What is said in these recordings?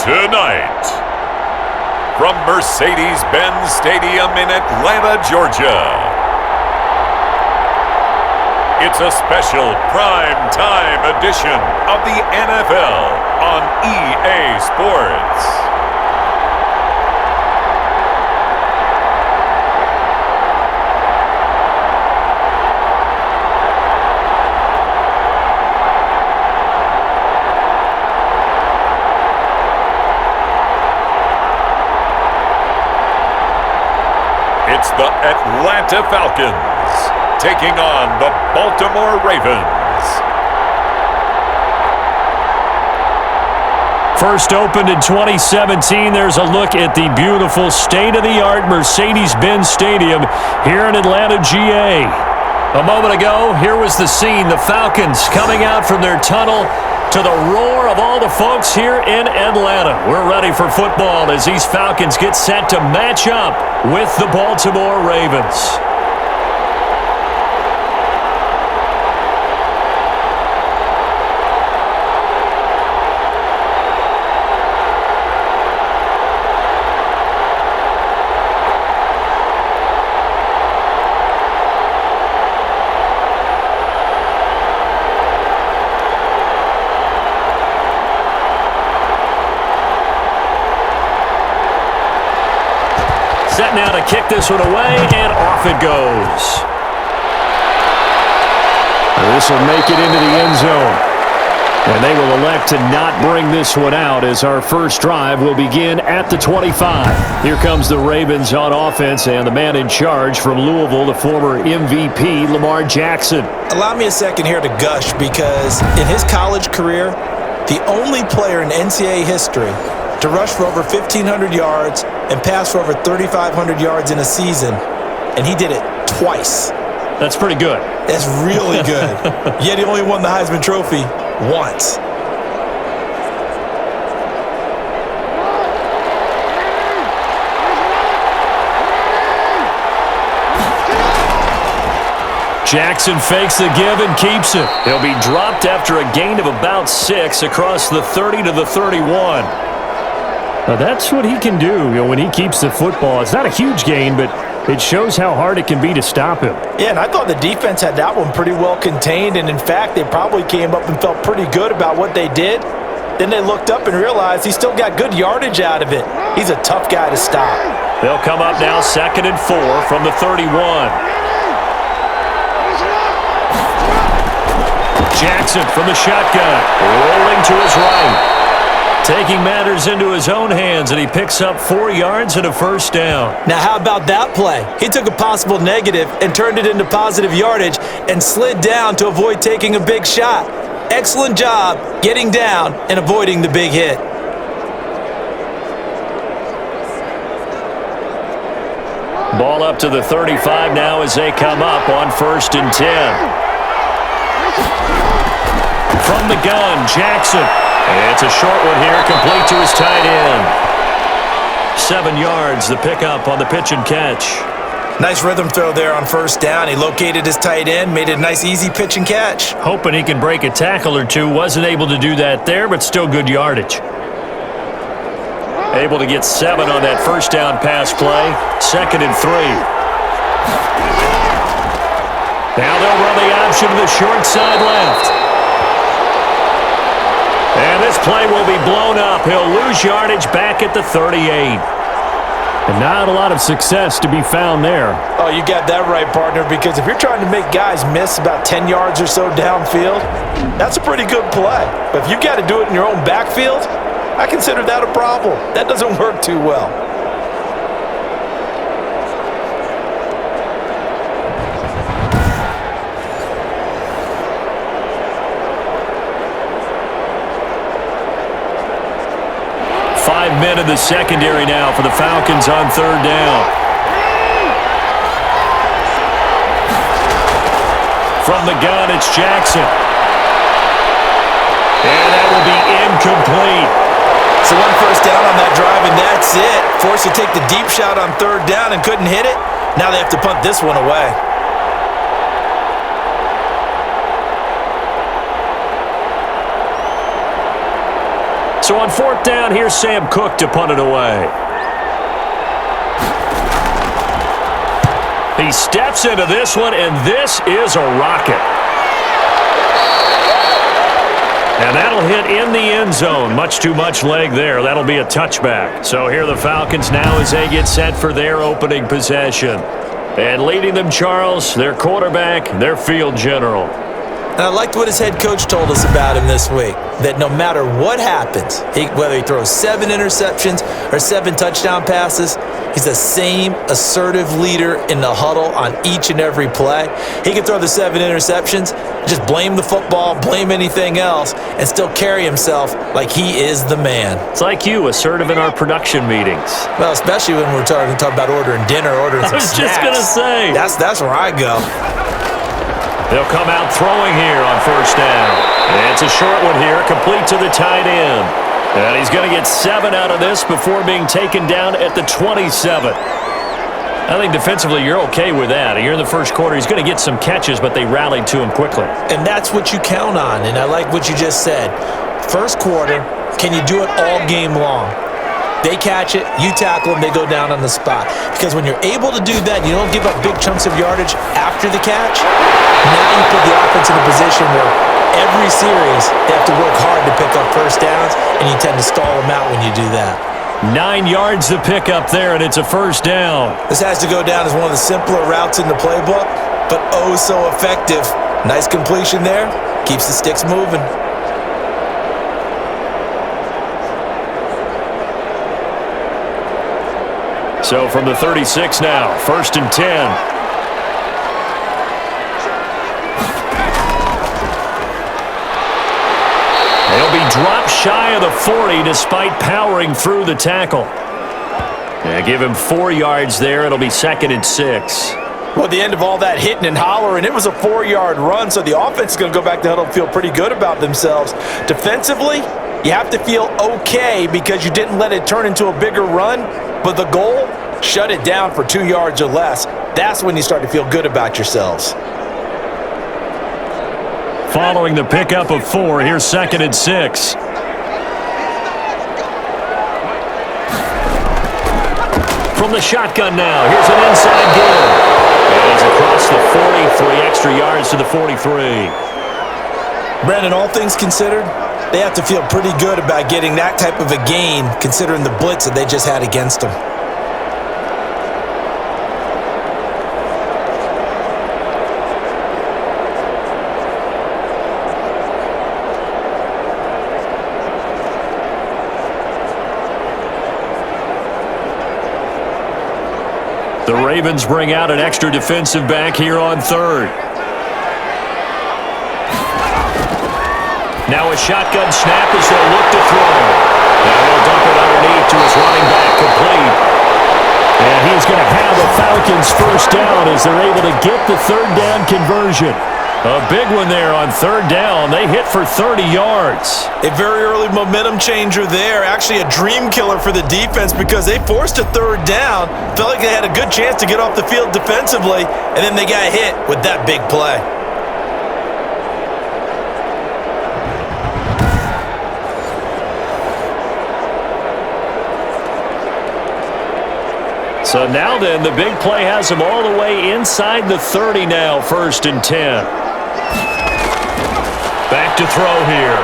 Tonight, from Mercedes-Benz Stadium in Atlanta, Georgia, it's a special prime-time edition of the NFL on EA Sports. It's the Atlanta Falcons taking on the Baltimore Ravens. First opened in 2017, there's a look at the beautiful state-of-the-art Mercedes-Benz Stadium here in Atlanta, GA. A moment ago, here was the scene. The Falcons coming out from their tunnel to the roar of all the folks here in Atlanta. We're ready for football as these Falcons get set to match up with the Baltimore Ravens. Set now to kick this one away, and off it goes. This will make it into the end zone. And they will elect to not bring this one out as our first drive will begin at the 25. Here comes the Ravens on offense, and the man in charge from Louisville, the former MVP, Lamar Jackson. Allow me a second here to gush, because in his college career, the only player in NCAA history to rush for over 1,500 yards and pass for over 3,500 yards in a season, and he did it twice. That's pretty good. That's really good. Yet he only won the Heisman Trophy once. Jackson fakes the give and keeps it. He'll be dropped after a gain of about 6 across the 30 to the 31. Now that's what he can do, when he keeps the football. It's not a huge gain, but it shows how hard it can be to stop him. Yeah, and I thought the defense had that one pretty well contained, and in fact, they probably came up and felt pretty good about what they did. Then they looked up and realized he still got good yardage out of it. He's a tough guy to stop. They'll come up now 2nd and 4 from the 31. Jackson from the shotgun, rolling to his right. Taking matters into his own hands, and he picks up 4 yards and a first down. Now, how about that play? He took a possible negative and turned it into positive yardage and slid down to avoid taking a big shot. Excellent job getting down and avoiding the big hit. Ball up to the 35 now as they come up on 1st and 10. From the gun, Jackson. It's a short one here, complete to his tight end. 7 yards, the pickup on the pitch and catch. Nice rhythm throw there on 1st down. He located his tight end, made it a nice easy pitch and catch. Hoping he can break a tackle or two. Wasn't able to do that there, but still good yardage. Able to get 7 on that 1st down pass play. 2nd and 3. Now they'll run the option to the short side left. And this play will be blown up. He'll lose yardage back at the 38. And not a lot of success to be found there. Oh, you got that right, partner, because if you're trying to make guys miss about 10 yards or so downfield, that's a pretty good play. But if you've got to do it in your own backfield, I consider that a problem. That doesn't work too well. Men in the secondary now for the Falcons on 3rd down. From the gun, it's Jackson. And that will be incomplete. So 1 first down on that drive, and that's it. Forced to take the deep shot on 3rd down and couldn't hit it. Now they have to punt this one away. So on 4th down, here's Sam Cook to punt it away. He steps into this one, and this is a rocket. And that'll hit in the end zone. Much too much leg there. That'll be a touchback. So here are the Falcons now as they get set for their opening possession. And leading them, Charles, their quarterback, their field general. And I liked what his head coach told us about him this week, that no matter what happens, whether he throws 7 interceptions or 7 touchdown passes, he's the same assertive leader in the huddle on each and every play. He can throw the 7 interceptions, just blame the football, blame anything else, and still carry himself like he is the man. It's like you, assertive in our production meetings. Well, especially when we're talking about ordering dinner, ordering some snacks. I was just going to say. That's where I go. They'll come out throwing here on 1st down. And it's a short one here, complete to the tight end. And he's going to get 7 out of this before being taken down at the 27. I think defensively you're okay with that. You're in the first quarter. He's going to get some catches, but they rallied to him quickly. And that's what you count on, and I like what you just said. First quarter, can you do it all game long? They catch it, you tackle them, they go down on the spot. Because when you're able to do that, you don't give up big chunks of yardage after the catch. Now you put the offense in a position where every series they have to work hard to pick up first downs, and you tend to stall them out when you do that. 9 yards to pick up there, and it's a 1st down. This has to go down as one of the simpler routes in the playbook, but oh so effective. Nice completion there, keeps the sticks moving. So from the 36 now, 1st and 10. They'll be dropped shy of the 40 despite powering through the tackle. Yeah, give him 4 yards there. It'll be 2nd and 6. Well, at the end of all that hitting and hollering, it was a 4-yard run, so the offense is going to go back to the huddle and feel pretty good about themselves. Defensively, you have to feel okay because you didn't let it turn into a bigger run, but the goal, shut it down for 2 yards or less. That's when you start to feel good about yourselves. Following the pickup of 4, here's 2nd and 6. From the shotgun now, here's an inside give. And he's across the 40, 3 extra yards to the 43. Brandon, all things considered, they have to feel pretty good about getting that type of a gain considering the blitz that they just had against them. The Ravens bring out an extra defensive back here on 3rd. Now a shotgun snap as they'll look to throw. And they'll dump it underneath to his running back, complete. And he's going to have the Falcons 1st down as they're able to get the 3rd down conversion. A big one there on 3rd down. They hit for 30 yards. A very early momentum changer there. Actually a dream killer for the defense because they forced a 3rd down. Felt like they had a good chance to get off the field defensively, and then they got hit with that big play. So now then, the big play has him all the way inside the 30 now, 1st and 10. Back to throw here.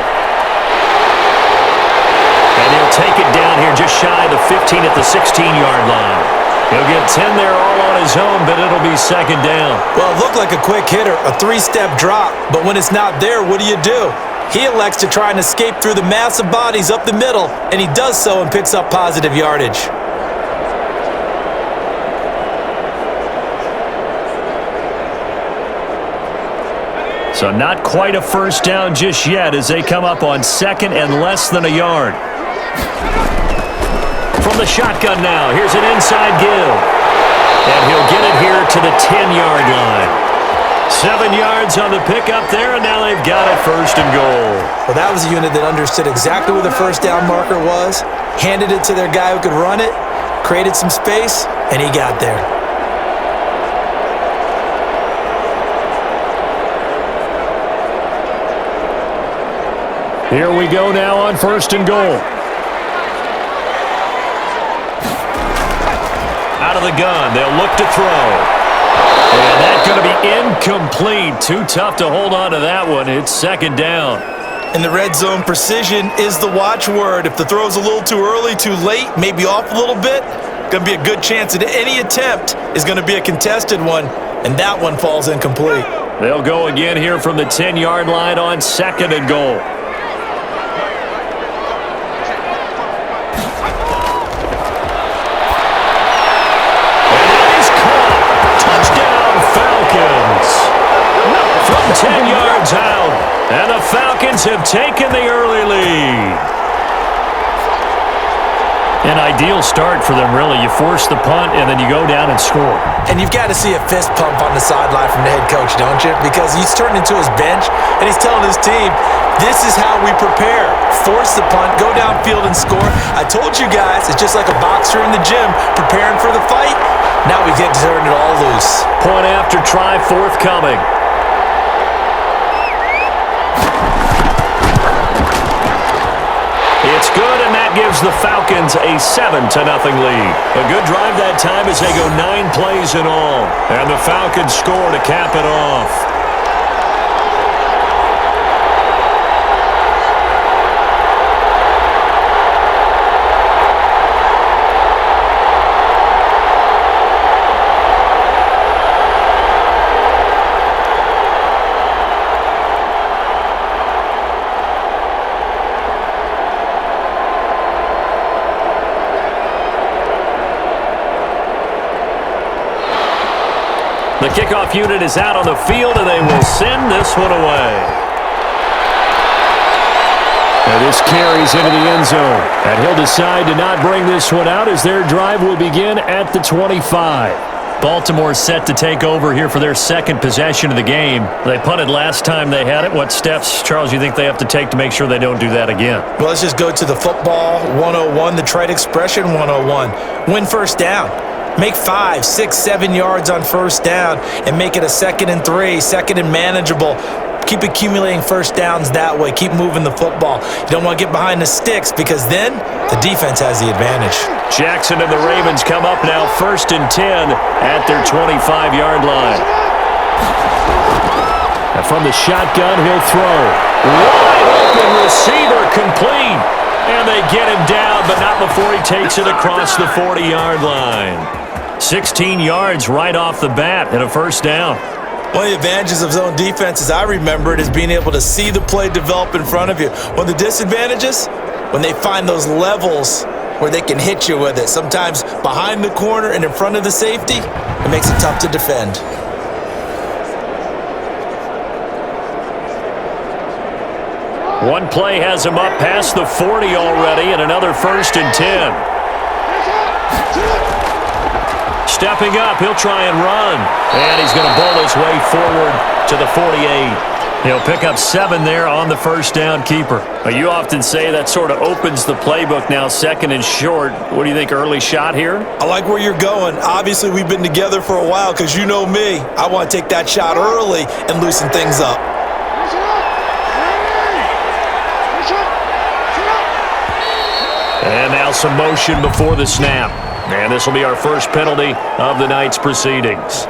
And he'll take it down here just shy of the 15 at the 16-yard line. He'll get 10 there all on his own, but it'll be 2nd down. Well, it looked like a quick hitter, a 3-step drop, but when it's not there, what do? He elects to try and escape through the massive bodies up the middle, and he does so and picks up positive yardage. So not quite a 1st down just yet as they come up on 2nd and less than a yard. From the shotgun now, here's an inside give. And he'll get it here to the 10-yard line. 7 yards on the pickup there, and now they've got it 1st and goal. Well, that was a unit that understood exactly where the 1st down marker was, handed it to their guy who could run it, created some space, and he got there. Here we go now on 1st and goal. Out of the gun, they'll look to throw. And that's going to be incomplete. Too tough to hold on to that one. It's 2nd down. In the red zone, precision is the watchword. If the throw's a little too early, too late, maybe off a little bit, going to be a good chance that any attempt is going to be a contested one, and that one falls incomplete. They'll go again here from the 10-yard line on 2nd and goal. From 10 yards out, and the Falcons have taken the early lead. An ideal start for them, really. You force the punt, and then you go down and score. And you've got to see a fist pump on the sideline from the head coach, don't you? Because he's turned into his bench, and he's telling his team, this is how we prepare. Force the punt, go downfield and score. I told you guys, it's just like a boxer in the gym preparing for the fight. Now we get to turn it all loose. Point after try forthcoming. It's good, and that gives the Falcons a 7-0 lead. A good drive that time as they go 9 plays in all. And the Falcons score to cap it off. The kickoff unit is out on the field, and they will send this one away. And this carries into the end zone. And he'll decide to not bring this one out as their drive will begin at the 25. Baltimore set to take over here for their 2nd possession of the game. They punted last time they had it. What steps, Charles, you think they have to take to make sure they don't do that again? Well, let's just go to the football 101, the trite expression 101. Win first down. Make 5, 6, 7 yards on first down and make it a 2nd and 3, 2nd and manageable. Keep accumulating first downs that way. Keep moving the football. You don't want to get behind the sticks because then the defense has the advantage. Jackson and the Ravens come up now 1st and 10 at their 25-yard line. And from the shotgun, he'll throw. Wide open receiver complete. And they get him down, but not before he takes it across the 40-yard line. 16 yards right off the bat and a first down. One of the advantages of zone defense, as I remember it, is being able to see the play develop in front of you. One of the disadvantages, when they find those levels where they can hit you with it, sometimes behind the corner and in front of the safety, it makes it tough to defend. One play has him up past the 40 already, and another 1st and 10. Stepping up, he'll try and run. And he's going to bowl his way forward to the 48. He'll pick up 7 there on the first down keeper. You often say that sort of opens the playbook now, 2nd and short. What do you think, early shot here? I like where you're going. Obviously, we've been together for a while because you know me. I want to take that shot early and loosen things up. And now some motion before the snap. And this will be our first penalty of the night's proceedings.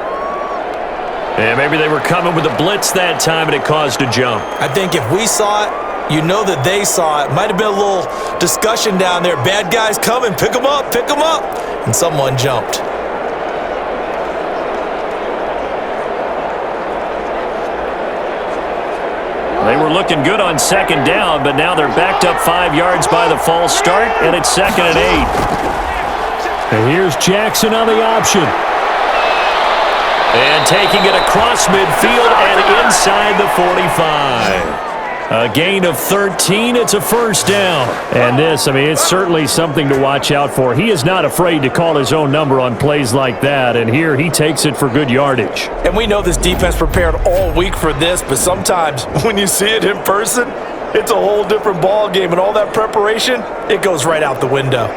And maybe they were coming with a blitz that time and it caused a jump. I think if we saw it, you know that they saw it. Might have been a little discussion down there. Bad guys coming, pick them up, pick them up. And someone jumped. They were looking good on 2nd down, but now they're backed up 5 yards by the false start, and it's 2nd and 8. And here's Jackson on the option. And taking it across midfield and inside the 45. A gain of 13. It's a first down. And this, it's certainly something to watch out for. He is not afraid to call his own number on plays like that. And here he takes it for good yardage. And we know this defense prepared all week for this, but sometimes when you see it in person, it's a whole different ball game. And all that preparation, it goes right out the window.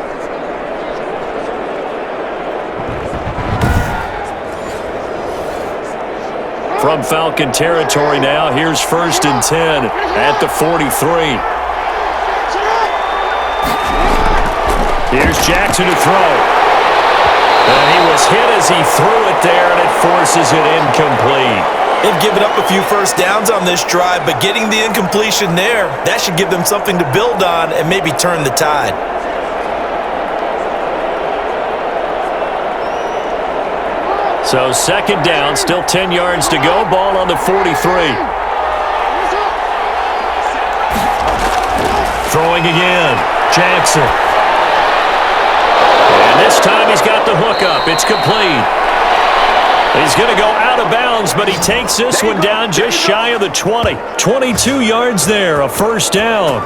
From Falcon territory now, here's 1st and 10 at the 43. Here's Jackson to throw. And he was hit as he threw it there, and it forces it incomplete. They've given up a few first downs on this drive, but getting the incompletion there, that should give them something to build on and maybe turn the tide. So second down, still 10 yards to go, ball on the 43. Throwing again, Jackson. And this time he's got the hook up. It's complete. He's going to go out of bounds, but he takes this one down just shy of the 20. 22 yards there, a first down.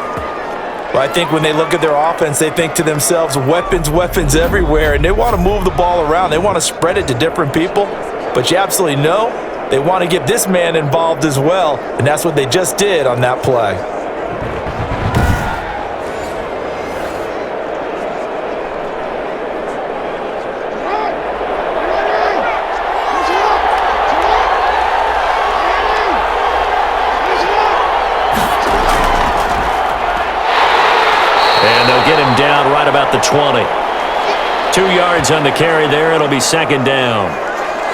Well, I think when they look at their offense, they think to themselves, weapons, weapons everywhere, and they want to move the ball around. They want to spread it to different people, but you absolutely know they want to get this man involved as well, and that's what they just did on that play. Get him down right about the 20. 2 yards on the carry there. It'll be second down.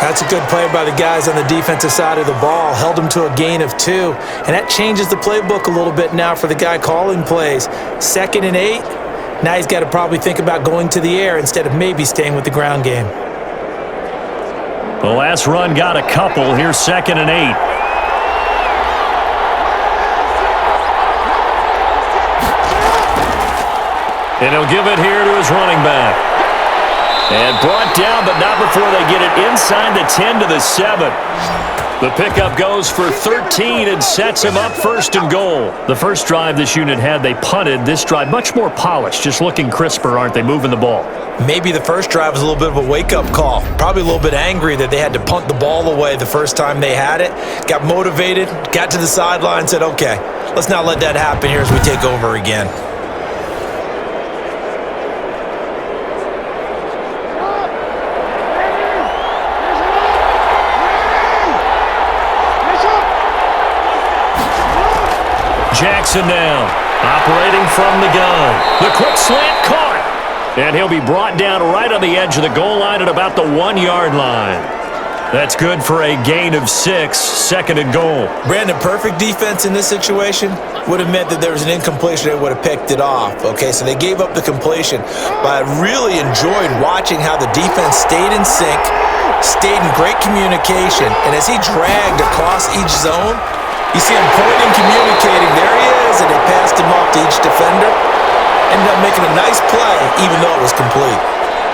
That's a good play by the guys on the defensive side of the ball. Held him to a gain of 2. And that changes the playbook a little bit now for the guy calling plays. 2nd and 8. Now he's got to probably think about going to the air instead of maybe staying with the ground game. The last run got a couple. Here's 2nd and 8. And he'll give it here to his running back. And brought down, but not before they get it inside the 10 to the 7. The pickup goes for 13 and sets him up 1st and goal. The first drive this unit had, they punted. This drive, much more polished, just looking crisper, aren't they, moving the ball? Maybe the first drive was a little bit of a wake-up call. Probably a little bit angry that they had to punt the ball away the first time they had it. Got motivated, got to the sideline, said, okay, let's not let that happen here as we take over again. Jackson down, operating from the gun. The quick slant caught. And he'll be brought down right on the edge of the goal line at about the 1-yard line. That's good for a gain of 6, 2nd and goal. Brandon, perfect defense in this situation would have meant that there was an incompletion. They would have picked it off. Okay, so they gave up the completion. But I really enjoyed watching how the defense stayed in sync, stayed in great communication, and as he dragged across each zone, you see him pointing, communicating. There he is, and they passed him off to each defender. Ended up making a nice play, even though it was complete.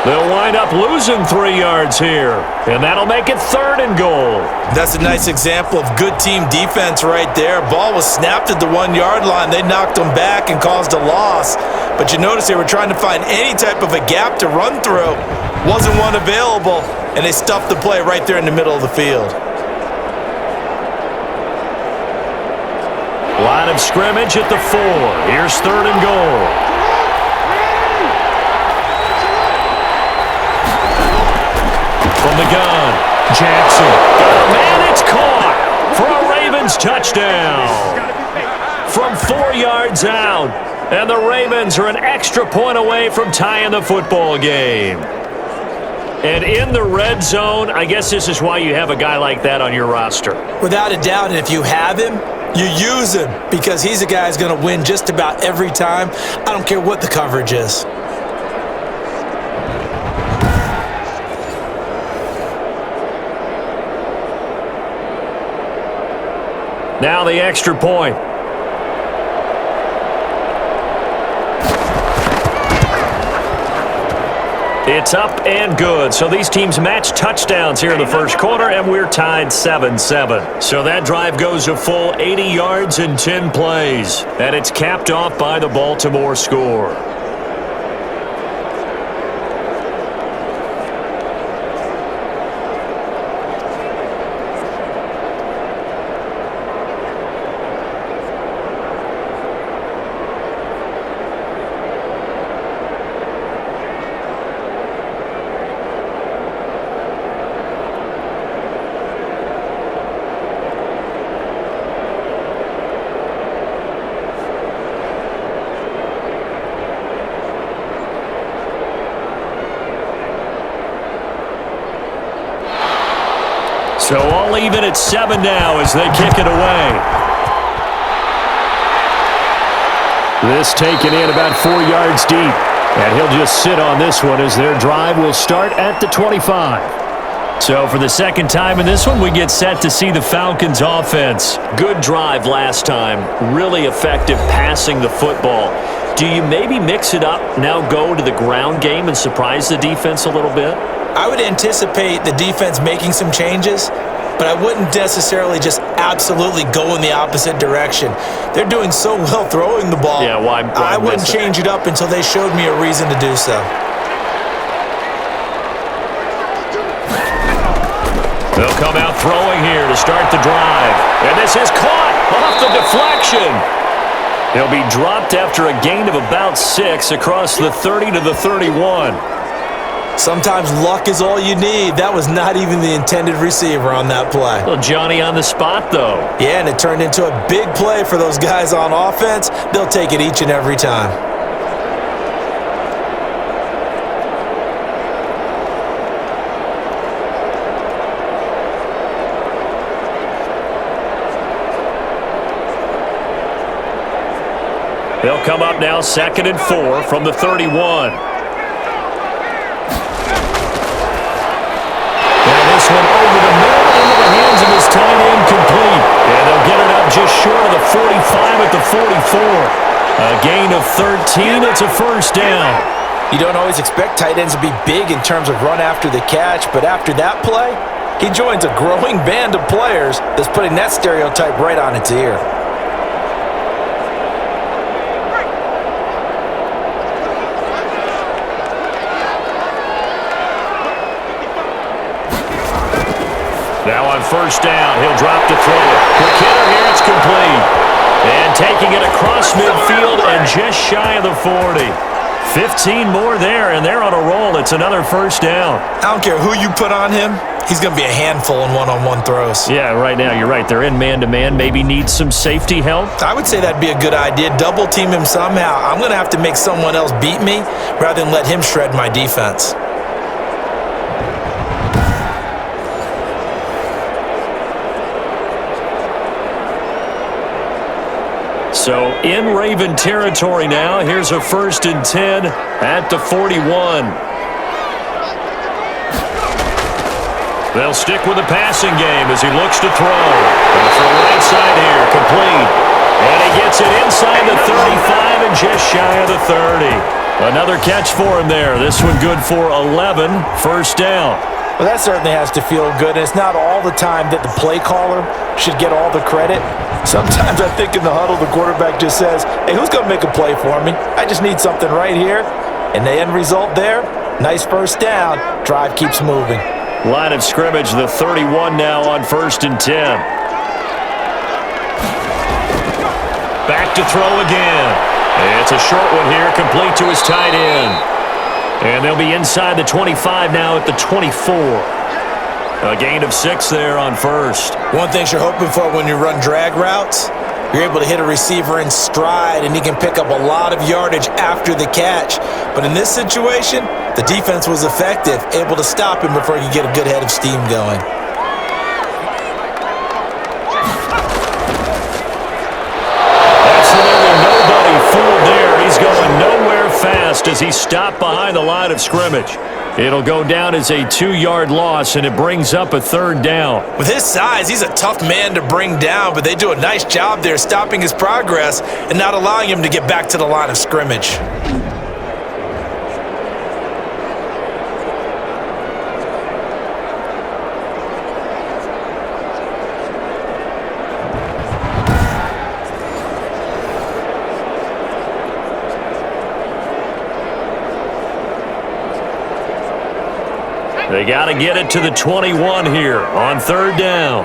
They'll wind up losing 3 yards here, and that'll make it 3rd and goal. That's a nice example of good team defense right there. Ball was snapped at the 1-yard line. They knocked him back and caused a loss. But you notice they were trying to find any type of a gap to run through. Wasn't one available, and they stuffed the play right there in the middle of the field. Line of scrimmage at the 4. Here's 3rd and goal. From the gun, Jackson. Man, it's caught for a Ravens touchdown. From 4 yards out. And the Ravens are an extra point away from tying the football game. And in the red zone, I guess this is why you have a guy like that on your roster. Without a doubt, and if you have him, you use him because he's a guy who's going to win just about every time. I don't care what the coverage is. Now the extra point. It's up and good. So these teams match touchdowns here in the first quarter, and we're tied 7-7. So that drive goes a full 80 yards in 10 plays, and it's capped off by the Baltimore score. So all even at 7 now as they kick it away. This taken in about 4 yards deep. And he'll just sit on this one as their drive will start at the 25. So for the second time in this one, we get set to see the Falcons offense. Good drive last time. Really effective passing the football. Do you maybe mix it up, now go to the ground game and surprise the defense a little bit? I would anticipate the defense making some changes, but I wouldn't necessarily just absolutely go in the opposite direction. They're doing so well throwing the ball. Yeah, why I wouldn't change it up until they showed me a reason to do so. They'll come out throwing here to start the drive. And this is caught off the deflection. He'll be dropped after a gain of about 6 across the 30 to the 31. Sometimes luck is all you need. That was not even the intended receiver on that play. Well, Johnny on the spot, though. Yeah, and it turned into a big play for those guys on offense. They'll take it each and every time. They'll come up now 2nd and 4 from the 31. And this one over the middle into the hands of his tight end complete. And they'll get it up just short of the 45 at the 44. A gain of 13. It's a first down. You don't always expect tight ends to be big in terms of run after the catch, but after that play, he joins a growing band of players that's putting that stereotype right on its ear. Now on first down, he'll drop to throw it. Quick hitter here, it's complete. And taking it across midfield and just shy of the 40. 15 more there, and they're on a roll. It's another first down. I don't care who you put on him. He's going to be a handful in one-on-one throws. Yeah, right now, you're right. They're in man-to-man. Maybe needs some safety help. I would say that'd be a good idea. Double team him somehow. I'm going to have to make someone else beat me rather than let him shred my defense. So in Raven territory now. Here's a 1st and 10 at the 41. They'll stick with the passing game as he looks to throw. And from the right side here, complete. And he gets it inside the 35 and just shy of the 30. Another catch for him there. This one good for 11. First down. Well, that certainly has to feel good, and it's not all the time that the play caller should get all the credit. Sometimes I think in the huddle, the quarterback just says, hey, who's going to make a play for me? I just need something right here. And the end result there, nice first down. Drive keeps moving. Line of scrimmage, the 31 now on 1st and 10. Back to throw again. It's a short one here, complete to his tight end. And they'll be inside the 25 now at the 24. A gain of 6 there on first. One thing you're hoping for when you run drag routes, you're able to hit a receiver in stride, and he can pick up a lot of yardage after the catch. But in this situation, the defense was effective, able to stop him before he could get a good head of steam going. Absolutely nobody fooled there. He's going nowhere fast as he stopped behind the line of scrimmage. It'll go down as a 2-yard loss, and it brings up a 3rd down. With his size, he's a tough man to bring down, but they do a nice job there stopping his progress and not allowing him to get back to the line of scrimmage. They got to get it to the 21 here on 3rd down.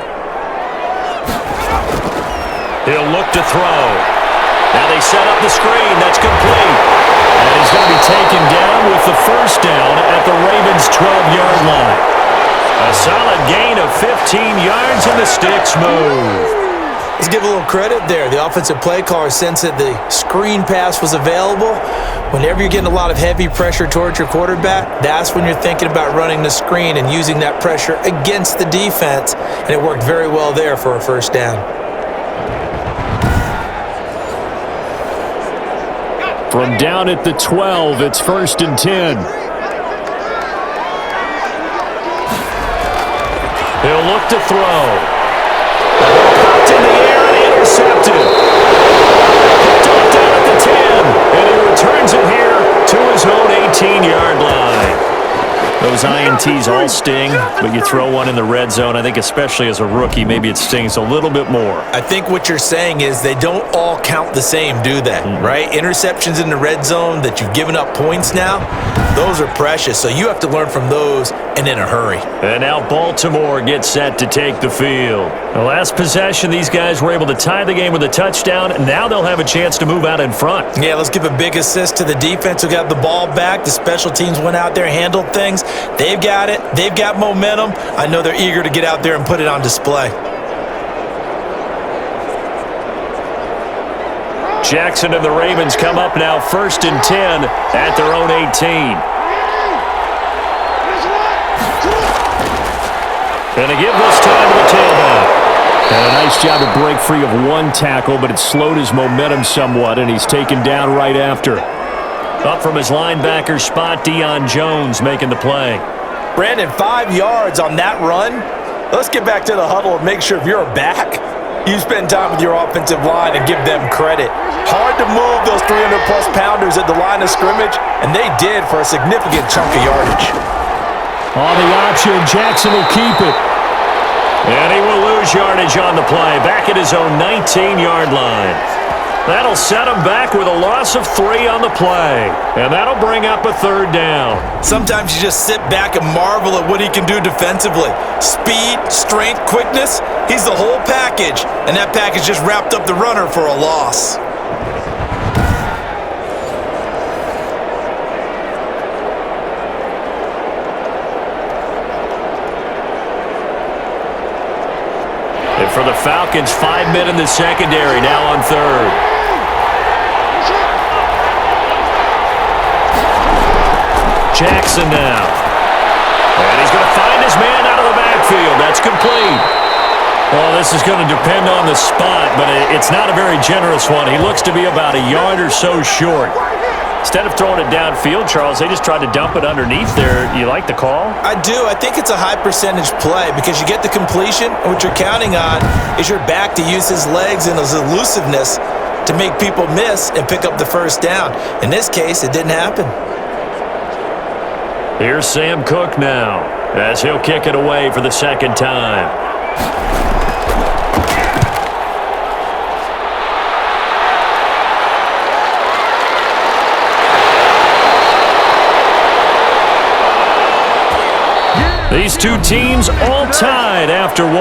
He'll look to throw. Now they set up the screen. That's complete. And he's going to be taken down with the first down at the Ravens' 12-yard line. A solid gain of 15 yards, and the sticks move. Let's give a little credit there. The offensive play caller sensed that the screen pass was available. Whenever you're getting a lot of heavy pressure towards your quarterback, that's when you're thinking about running the screen and using that pressure against the defense, and it worked very well there for a first down. From down at the 12, it's 1st and 10. He'll look to throw. Popped in the air and intercepted. Picked off down at the 10. And he returns it here to his own 18-yard line. Those INTs all sting, but you throw one in the red zone. I think especially as a rookie, maybe it stings a little bit more. I think what you're saying is they don't all count the same, do they? Right? Interceptions in the red zone that you've given up points now, those are precious. So you have to learn from those and in a hurry. And now Baltimore gets set to take the field. The last possession, these guys were able to tie the game with a touchdown, and now they'll have a chance to move out in front. Yeah, let's give a big assist to the defense who got the ball back. The special teams went out there, handled things. They've got it. They've got momentum. I know they're eager to get out there and put it on display. Jackson and the Ravens come up now 1st and 10 at their own 18. And a give this time to the tailback. And a nice job to break free of one tackle, but it slowed his momentum somewhat, and he's taken down right after. Up from his linebacker spot, Deion Jones making the play. Brandon, 5 yards on that run. Let's get back to the huddle and make sure if you're a back, you spend time with your offensive line and give them credit. Hard to move those 300-plus pounders at the line of scrimmage, and they did for a significant chunk of yardage. On the option, Jackson will keep it. And he will lose yardage on the play, back at his own 19-yard line. That'll set him back with a loss of 3 on the play. And that'll bring up a 3rd down. Sometimes you just sit back and marvel at what he can do defensively. Speed, strength, quickness, he's the whole package. And that package just wrapped up the runner for a loss. And for the Falcons, 5 men in the secondary, now on 3rd. Jackson now. And he's going to find his man out of the backfield. That's complete. Well, this is going to depend on the spot, but it's not a very generous one. He looks to be about a yard or so short. Instead of throwing it downfield, Charles, they just tried to dump it underneath there. You like the call? I do. I think it's a high percentage play because you get the completion, and what you're counting on is your back to use his legs and his elusiveness to make people miss and pick up the 1st down. In this case, it didn't happen. Here's Sam Cook now as he'll kick it away for the 2nd time. These two teams all tied after 1.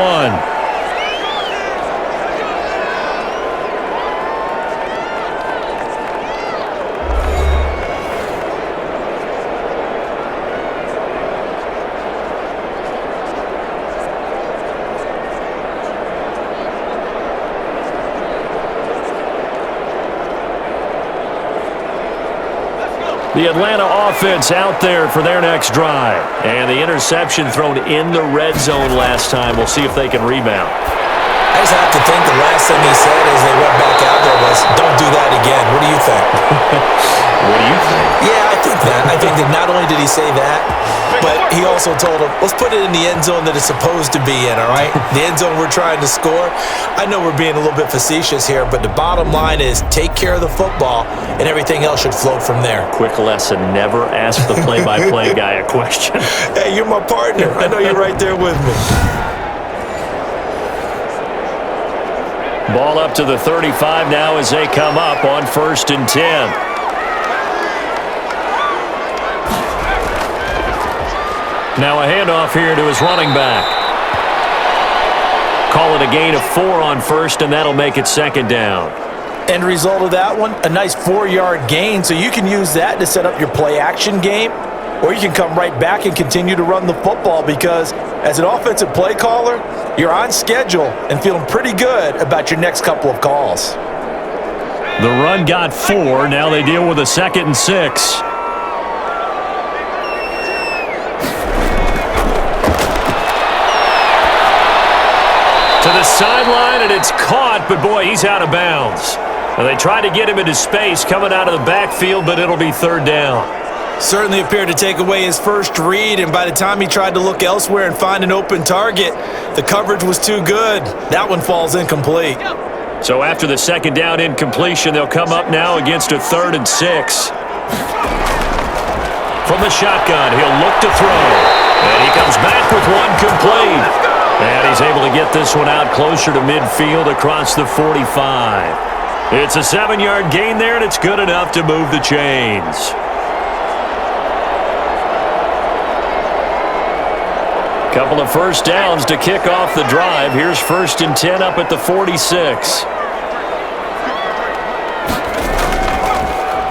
The Atlanta offense out there for their next drive. And the interception thrown in the red zone last time. We'll see if they can rebound. I just have to think the last thing he said as they went back out there was, don't do that again. What do you think? What do you think? Yeah, I think that. I think that not only did he say that, but he also told him, let's put it in the end zone that it's supposed to be in, all right? The end zone we're trying to score. I know we're being a little bit facetious here, but the bottom line is take care of the football, and everything else should flow from there. Quick lesson, never ask the play-by-play guy a question. Hey, you're my partner. I know you're right there with me. Ball up to the 35 now as they come up on 1st and 10. Now a handoff here to his running back. Call it a gain of 4 on 1st, and that'll make it 2nd down. End result of that one, a nice 4-yard gain, so you can use that to set up your play-action game, or you can come right back and continue to run the football because as an offensive play caller, you're on schedule and feeling pretty good about your next couple of calls. The run got 4. Now they deal with a 2nd and 6. To the sideline, and it's caught, but boy, he's out of bounds. And they tried to get him into space coming out of the backfield, but it'll be 3rd down. Certainly appeared to take away his first read, and by the time he tried to look elsewhere and find an open target, the coverage was too good. That one falls incomplete. So after the 2nd down incompletion, they'll come up now against a 3rd and 6. From the shotgun, he'll look to throw. And he comes back with one complete. And he's able to get this one out closer to midfield across the 45. It's a 7-yard gain there, and it's good enough to move the chains. Couple of first downs to kick off the drive. Here's 1st and 10 up at the 46.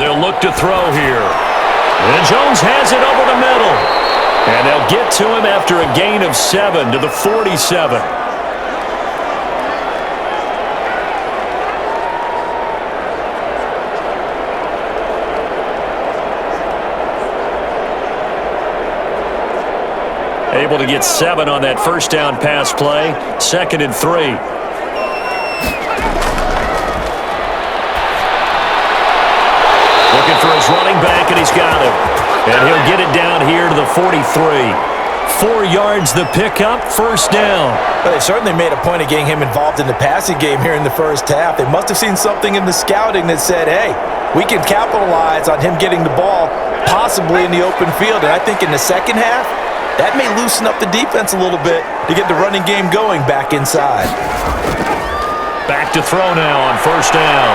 They'll look to throw here. And Jones has it over the middle. And they'll get to him after a gain of 7 to the 47. Able to get 7 on that first down pass play. 2nd and 3. Looking for his running back, and he's got him. And he'll get it down here to the 43. 4 yards the pickup, 1st down. Well, they certainly made a point of getting him involved in the passing game here in the first half. They must have seen something in the scouting that said, hey, we can capitalize on him getting the ball possibly in the open field. And I think in the second half, that may loosen up the defense a little bit to get the running game going back inside. Back to throw now on 1st down.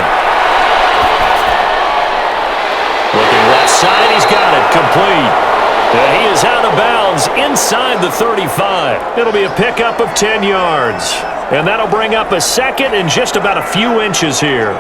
Looking left side, he's got it, complete. And he is out of bounds inside the 35. It'll be a pickup of 10 yards. And that'll bring up a 2nd and just about a few inches here.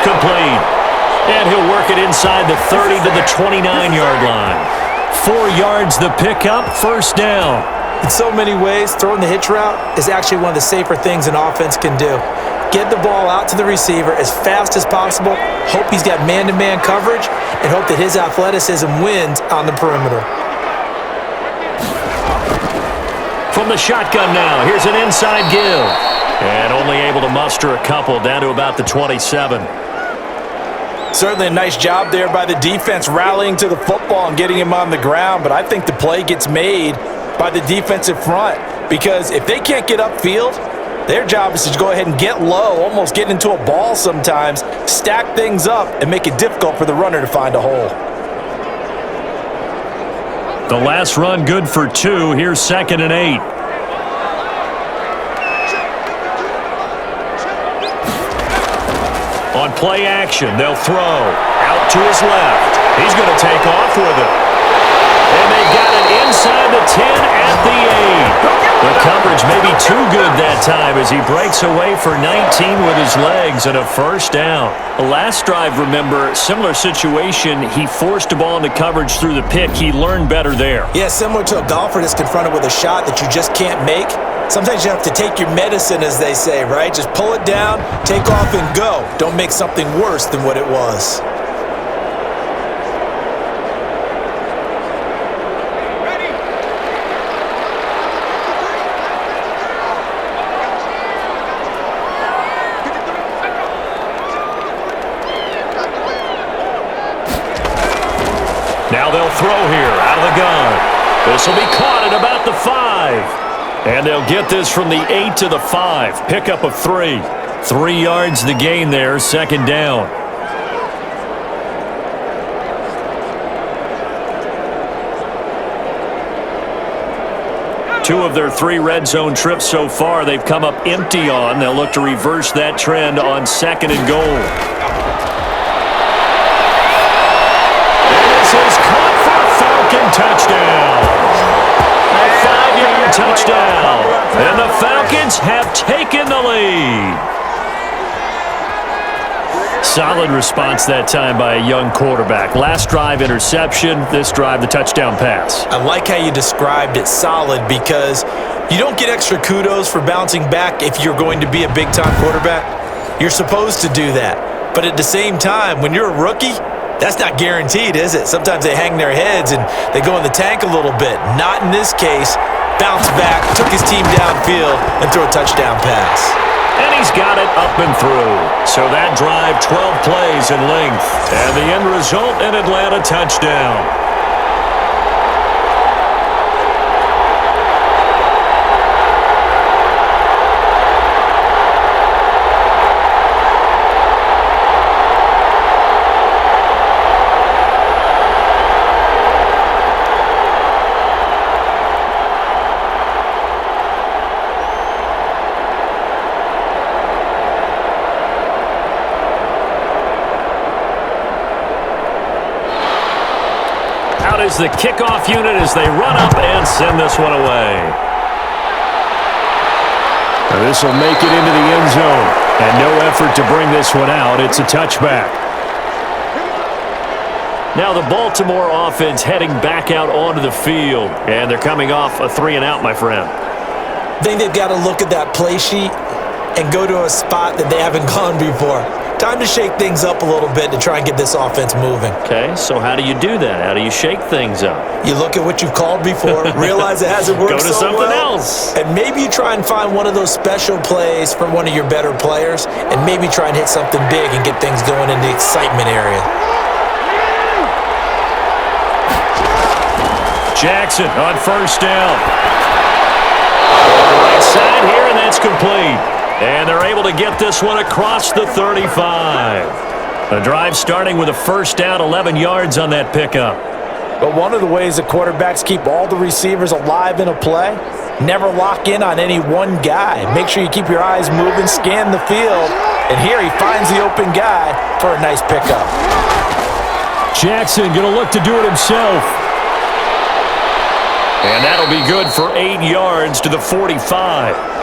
Complete. And he'll work it inside the 30 to the 29-yard line. 4 yards the pickup, 1st down. In so many ways, throwing the hitch route is actually one of the safer things an offense can do. Get the ball out to the receiver as fast as possible, hope he's got man-to-man coverage, and hope that his athleticism wins on the perimeter. From the shotgun now, here's an inside give. And only able to muster a couple down to about the 27. Certainly a nice job there by the defense rallying to the football and getting him on the ground, but I think the play gets made by the defensive front because if they can't get upfield, their job is to go ahead and get low, almost get into a ball sometimes, stack things up, and make it difficult for the runner to find a hole. The last run good for 2. Here's 2nd and 8. On play action, they'll throw out to his left. He's going to take off with it. And they've got it inside the 10 at the 8. The coverage may be too good that time as he breaks away for 19 with his legs and a 1st down. The last drive, remember, similar situation. He forced the ball into coverage through the pick. He learned better there. Yeah, similar to a golfer that's confronted with a shot that you just can't make. Sometimes you have to take your medicine, as they say, right? Just pull it down, take off, and go. Don't make something worse than what it was. Now they'll throw here out of the gun. This will be caught at about the 5. And they'll get this from the 8 to the 5. Pickup of 3. 3 yards the gain there, 2nd down. 2 of their 3 red zone trips so far, they've come up empty on. They'll look to reverse that trend on 2nd and goal. And this is caught for a Falcon touchdown. A 5-yard touchdown. And the Falcons have taken the lead. Solid response that time by a young quarterback. Last drive, interception. This drive, the touchdown pass. I like how you described it, solid, because you don't get extra kudos for bouncing back if you're going to be a big-time quarterback. You're supposed to do that. But at the same time, when you're a rookie, that's not guaranteed, is it? Sometimes they hang their heads and they go in the tank a little bit. Not in this case. Bounced back, took his team downfield, and threw a touchdown pass. And he's got it up and through. So that drive, 12 plays in length. And the end result, an Atlanta touchdown. Is the kickoff unit as they run up and send this one away. This will make it into the end zone. And no effort to bring this one out. It's a touchback. Now the Baltimore offense heading back out onto the field. And they're coming off a 3-and-out, my friend. I think they've got to look at that play sheet and go to a spot that they haven't gone before. Time to shake things up a little bit to try and get this offense moving. Okay, so how do you do that? How do you shake things up? You look at what you've called before, realize it hasn't worked so well. Go to something else. And maybe you try and find one of those special plays from one of your better players, and maybe try and hit something big and get things going in the excitement area. Jackson on first down. On the right side here, and that's complete. And they're able to get this one across the 35. The drive starting with a first down, 11 yards on that pickup. But one of the ways the quarterbacks keep all the receivers alive in a play, never lock in on any one guy. Make sure you keep your eyes moving, scan the field, and here he finds the open guy for a nice pickup. Jackson going to look to do it himself. And that'll be good for 8 yards to the 45.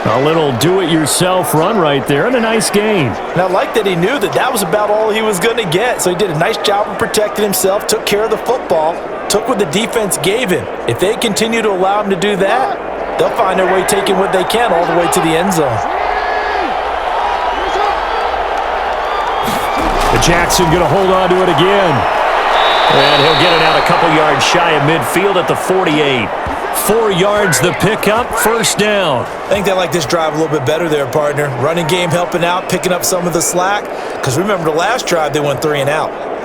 A little do-it-yourself run right there, and a nice gain. And I like that he knew that was about all he was going to get, so he did a nice job of protecting himself, took care of the football, took what the defense gave him. If they continue to allow him to do that, they'll find their way taking what they can all the way to the end zone. The Jackson going to hold on to it again. And he'll get it out a couple yards shy of midfield at the 48. 4 yards the pickup, first down. I think they like this drive a little bit better there, partner. Running game helping out, picking up some of the slack. Because remember the last drive, they went 3-and-out.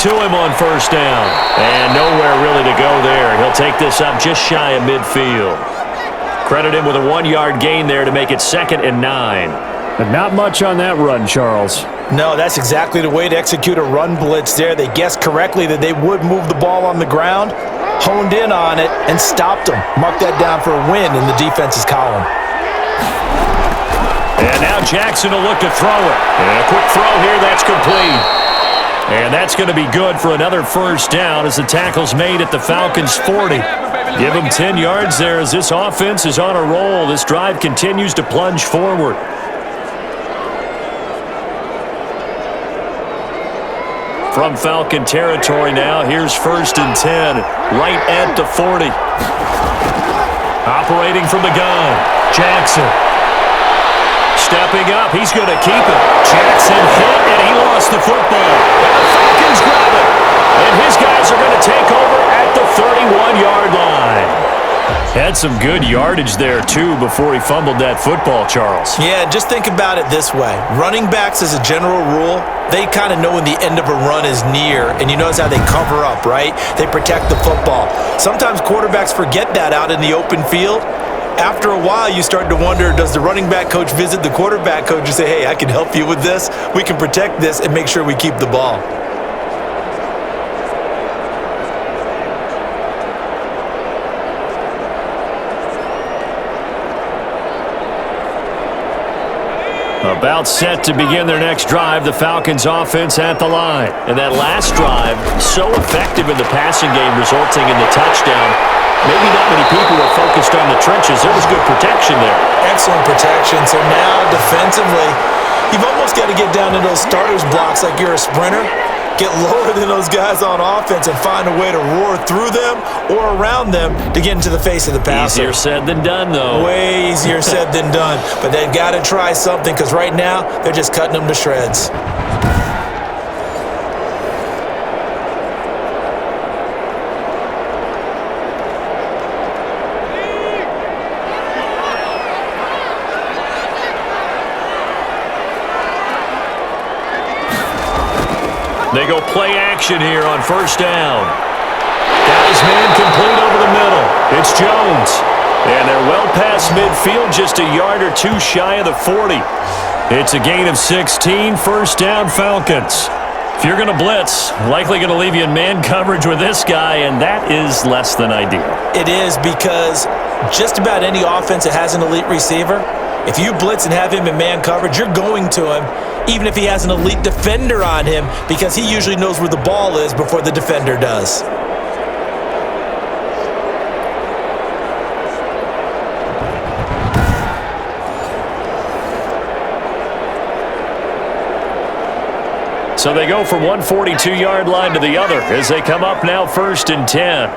To him on first down. And nowhere really to go there. He'll take this up just shy of midfield. Credit him with a 1-yard gain there to make it 2nd and 9. But not much on that run, Charles. No, that's exactly the way to execute a run blitz there. They guessed correctly that they would move the ball on the ground, honed in on it, and stopped them. Mark that down for a win in the defense's column. And now Jackson will look to throw it. And a quick throw here, that's complete. And that's going to be good for another first down as the tackle's made at the Falcons' 40. Give them 10 yards there as this offense is on a roll. This drive continues to plunge forward. From Falcon territory now, here's 1st and 10, right at the 40. Operating from the gun, Jackson. Stepping up, he's going to keep it. Jackson hit, and he lost the football. And the Falcons grab it. And his guys are going to take over at the 31-yard line. Head had some good yardage there, too, before he fumbled that football, Charles. Yeah, just think about it this way. Running backs, as a general rule, they kind of know when the end of a run is near, and you notice how they cover up, right? They protect the football. Sometimes quarterbacks forget that out in the open field. After a while, you start to wonder, does the running back coach visit the quarterback coach and say, hey, I can help you with this. We can protect this and make sure we keep the ball. About set to begin their next drive, the Falcons offense at the line. And that last drive, so effective in the passing game, resulting in the touchdown. Maybe not many people were focused on the trenches. There was good protection there. Excellent protection. So now, defensively, you've almost got to get down to those starters blocks like you're a sprinter. Get lower than those guys on offense and find a way to roar through them or around them to get into the face of the passer. Easier said than done, though. Way easier said than done. But they've got to try something because right now they're just cutting them to shreds. They go play action here on first down. Got his man complete over the middle. It's Jones. And they're well past midfield, just a yard or two shy of the 40. It's a gain of 16, first down Falcons. If you're going to blitz, likely going to leave you in man coverage with this guy, and that is less than ideal. It is because just about any offense that has an elite receiver, if you blitz and have him in man coverage, you're going to him, even if he has an elite defender on him, because he usually knows where the ball is before the defender does. So they go from one 42-yard line to the other as they come up now first and 10.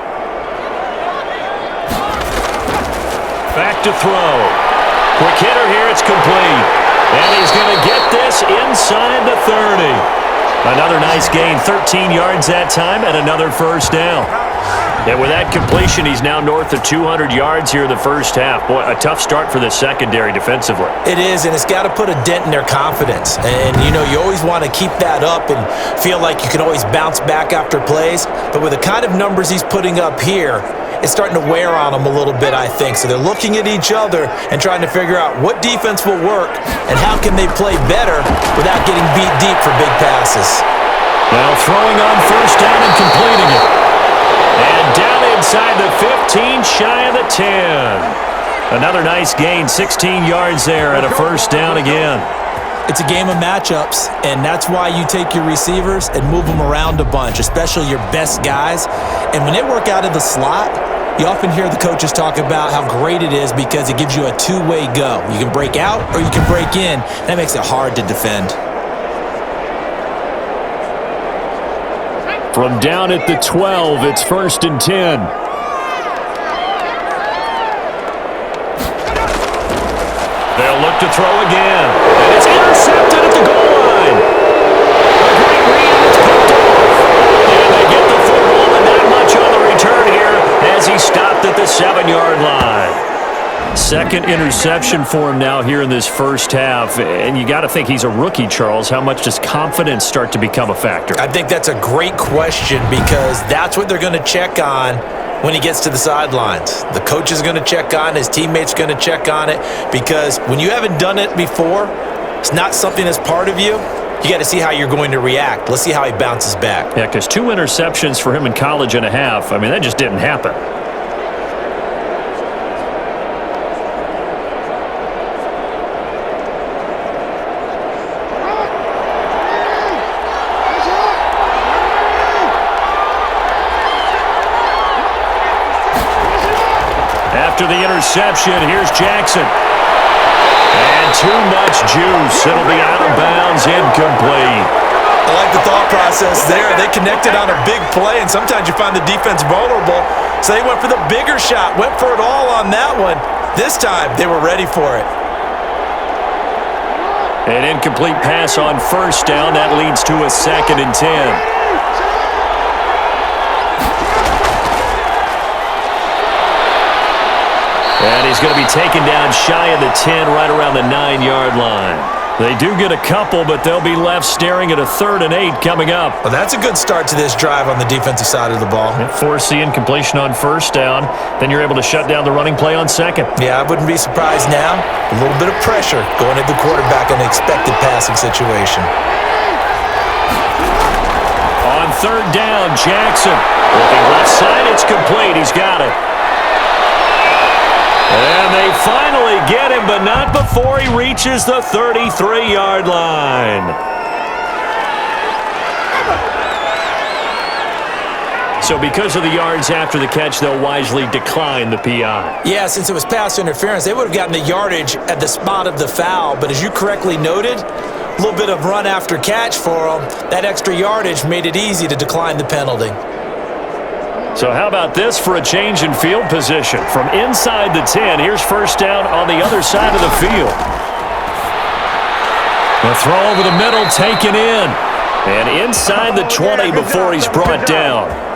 Back to throw. Quick hitter here, it's complete. And he's going to get this inside the 30. Another nice gain, 13 yards that time, and another first down. And with that completion, he's now north of 200 yards here in the first half. Boy, a tough start for the secondary defensively. It is, and it's got to put a dent in their confidence. And, you know, you always want to keep that up and feel like you can always bounce back after plays. But with the kind of numbers he's putting up here, it's starting to wear on them a little bit, I think. So they're looking at each other and trying to figure out what defense will work and how can they play better without getting beat deep for big passes. Now throwing on first down and completing it. And down inside the 15, shy of the 10. Another nice gain, 16 yards there and a first down again. It's a game of matchups, and that's why you take your receivers and move them around a bunch, especially your best guys. And when they work out of the slot, you often hear the coaches talk about how great it is because it gives you a two-way go. You can break out or you can break in. That makes it hard to defend. From down at the 12, it's first and 10. They'll look to throw again. And it's intercepted at the goal line. A great read, and it's picked off. And they get the football and not much on the return here as he stopped at the 7-yard line. Second interception for him now here in this first half. And you got to think he's a rookie, Charles. How much does confidence start to become a factor? I think that's a great question because that's what they're going to check on when he gets to the sidelines. The coach is going to check on, his teammates going to check on it, because when you haven't done it before, it's not something that's part of you. You got to see how you're going to react. Let's see how he bounces back. Yeah, because 2 interceptions for him in college and a half, I mean, that just didn't happen. After the interception, here's Jackson. And too much juice. It'll be out of bounds, incomplete. I like the thought process there. They connected on a big play, and sometimes you find the defense vulnerable. So they went for the bigger shot, went for it all on that one. This time, they were ready for it. An incomplete pass on first down. That leads to a 2nd and 10. And he's going to be taken down shy of the 10, right around the 9-yard line. They do get a couple, but they'll be left staring at a 3rd and 8 coming up. Well, that's a good start to this drive on the defensive side of the ball. Force the incompletion on 1st down. Then you're able to shut down the running play on 2nd. Yeah, I wouldn't be surprised now. A little bit of pressure going at the quarterback in an expected passing situation. On 3rd down, Jackson. Looking left side, it's complete. He's got it. And they finally get him, but not before he reaches the 33-yard line. So because of the yards after the catch, they'll wisely decline the PI. Yeah, since it was pass interference, they would have gotten the yardage at the spot of the foul. But as you correctly noted, a little bit of run after catch for them. That extra yardage made it easy to decline the penalty. So how about this for a change in field position? From inside the 10, here's 1st down on the other side of the field. The throw over the middle, taken in. And inside the 20 before he's brought down.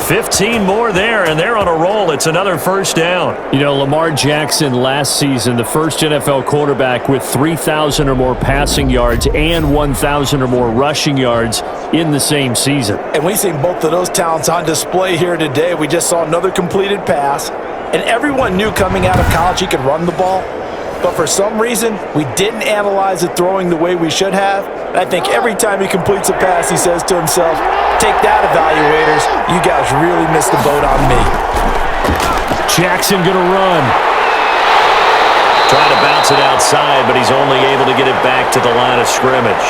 15 more there, and they're on a roll. It's another 1st down. You know, Lamar Jackson last season, the first NFL quarterback with 3,000 or more passing yards and 1,000 or more rushing yards in the same season. And we've seen both of those talents on display here today. We just saw another completed pass, and everyone knew coming out of college he could run the ball. But for some reason, we didn't analyze it throwing the way we should have. And I think every time he completes a pass, he says to himself, take that, evaluators. You guys really missed the boat on me. Jackson going to run. Trying to bounce it outside, but he's only able to get it back to the line of scrimmage.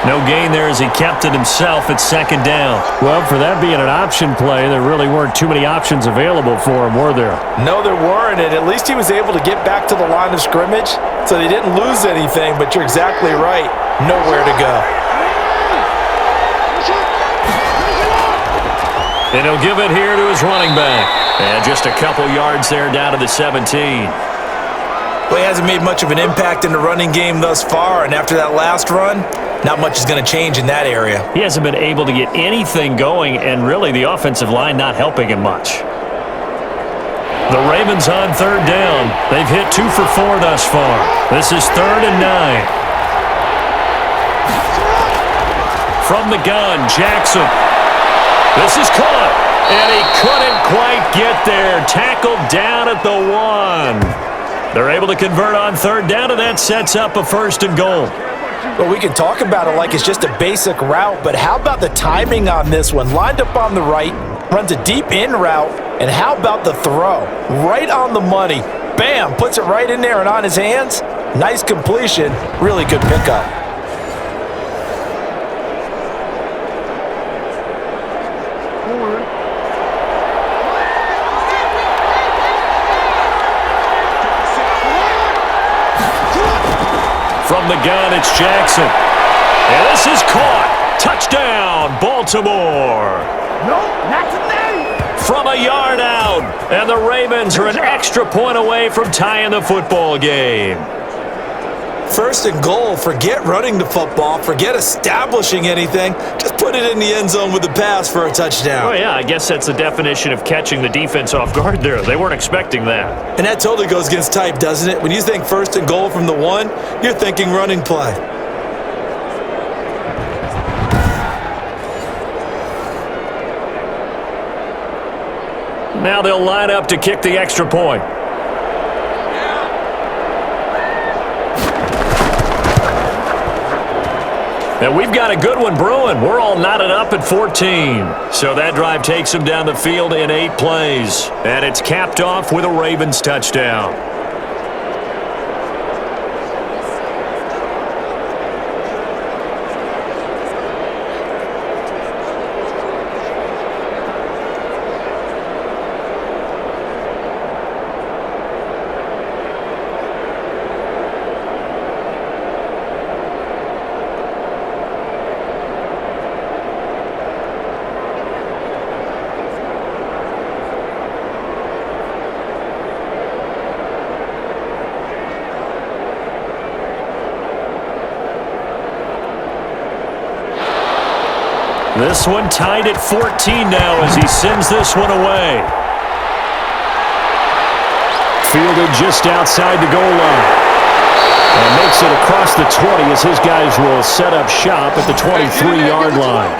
No gain there as he kept it himself at 2nd down. Well, for that being an option play, there really weren't too many options available for him, were there? No, there weren't, and at least he was able to get back to the line of scrimmage, so they didn't lose anything, but you're exactly right. Nowhere to go. And he'll give it here to his running back. And just a couple yards there down to the 17. Well, he hasn't made much of an impact in the running game thus far, and after that last run, not much is going to change in that area. He hasn't been able to get anything going, and really the offensive line not helping him much. The Ravens on 3rd down. They've hit 2 for 4 thus far. This is 3rd and 9. From the gun, Jackson. This is caught, and he couldn't quite get there. Tackled down at the 1. They're able to convert on 3rd down, and that sets up a 1st and goal. Well, we can talk about it like it's just a basic route, but how about the timing on this one? Lined up on the right, runs a deep in route, and how about the throw? Right on the money. Bam, puts it right in there and on his hands. Nice completion, really good pickup. From the gun, it's Jackson. And this is caught. Touchdown, Baltimore. No, not today. From a yard out. And the Ravens are an extra point away from tying the football game. 1st and goal. Forget running the football. Forget establishing anything. Just put it in the end zone with the pass for a touchdown. Oh, yeah, I guess that's the definition of catching the defense off guard there. They weren't expecting that. And that totally goes against type, doesn't it? When you think 1st and goal from the 1, you're thinking running play. Now they'll line up to kick the extra point. And we've got a good one brewing. We're all knotted up at 14. So that drive takes them down the field in 8 plays. And it's capped off with a Ravens touchdown. This one tied at 14 now as he sends this one away. Fielded just outside the goal line. And makes it across the 20 as his guys will set up shop at the 23-yard line.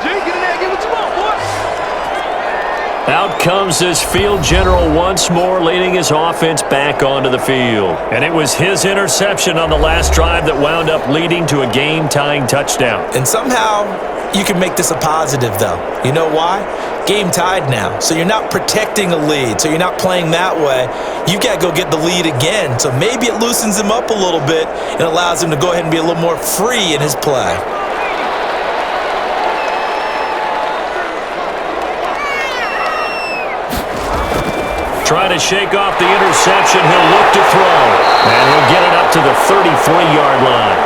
Out comes this field general once more, leading his offense back onto the field. And it was his interception on the last drive that wound up leading to a game-tying touchdown. And somehow you can make this a positive, though. You know why? Game tied now, so you're not protecting a lead, so you're not playing that way. You've got to go get the lead again, so maybe it loosens him up a little bit and allows him to go ahead and be a little more free in his play. Trying to shake off the interception, he'll look to throw, and he'll get it up to the 33-yard line.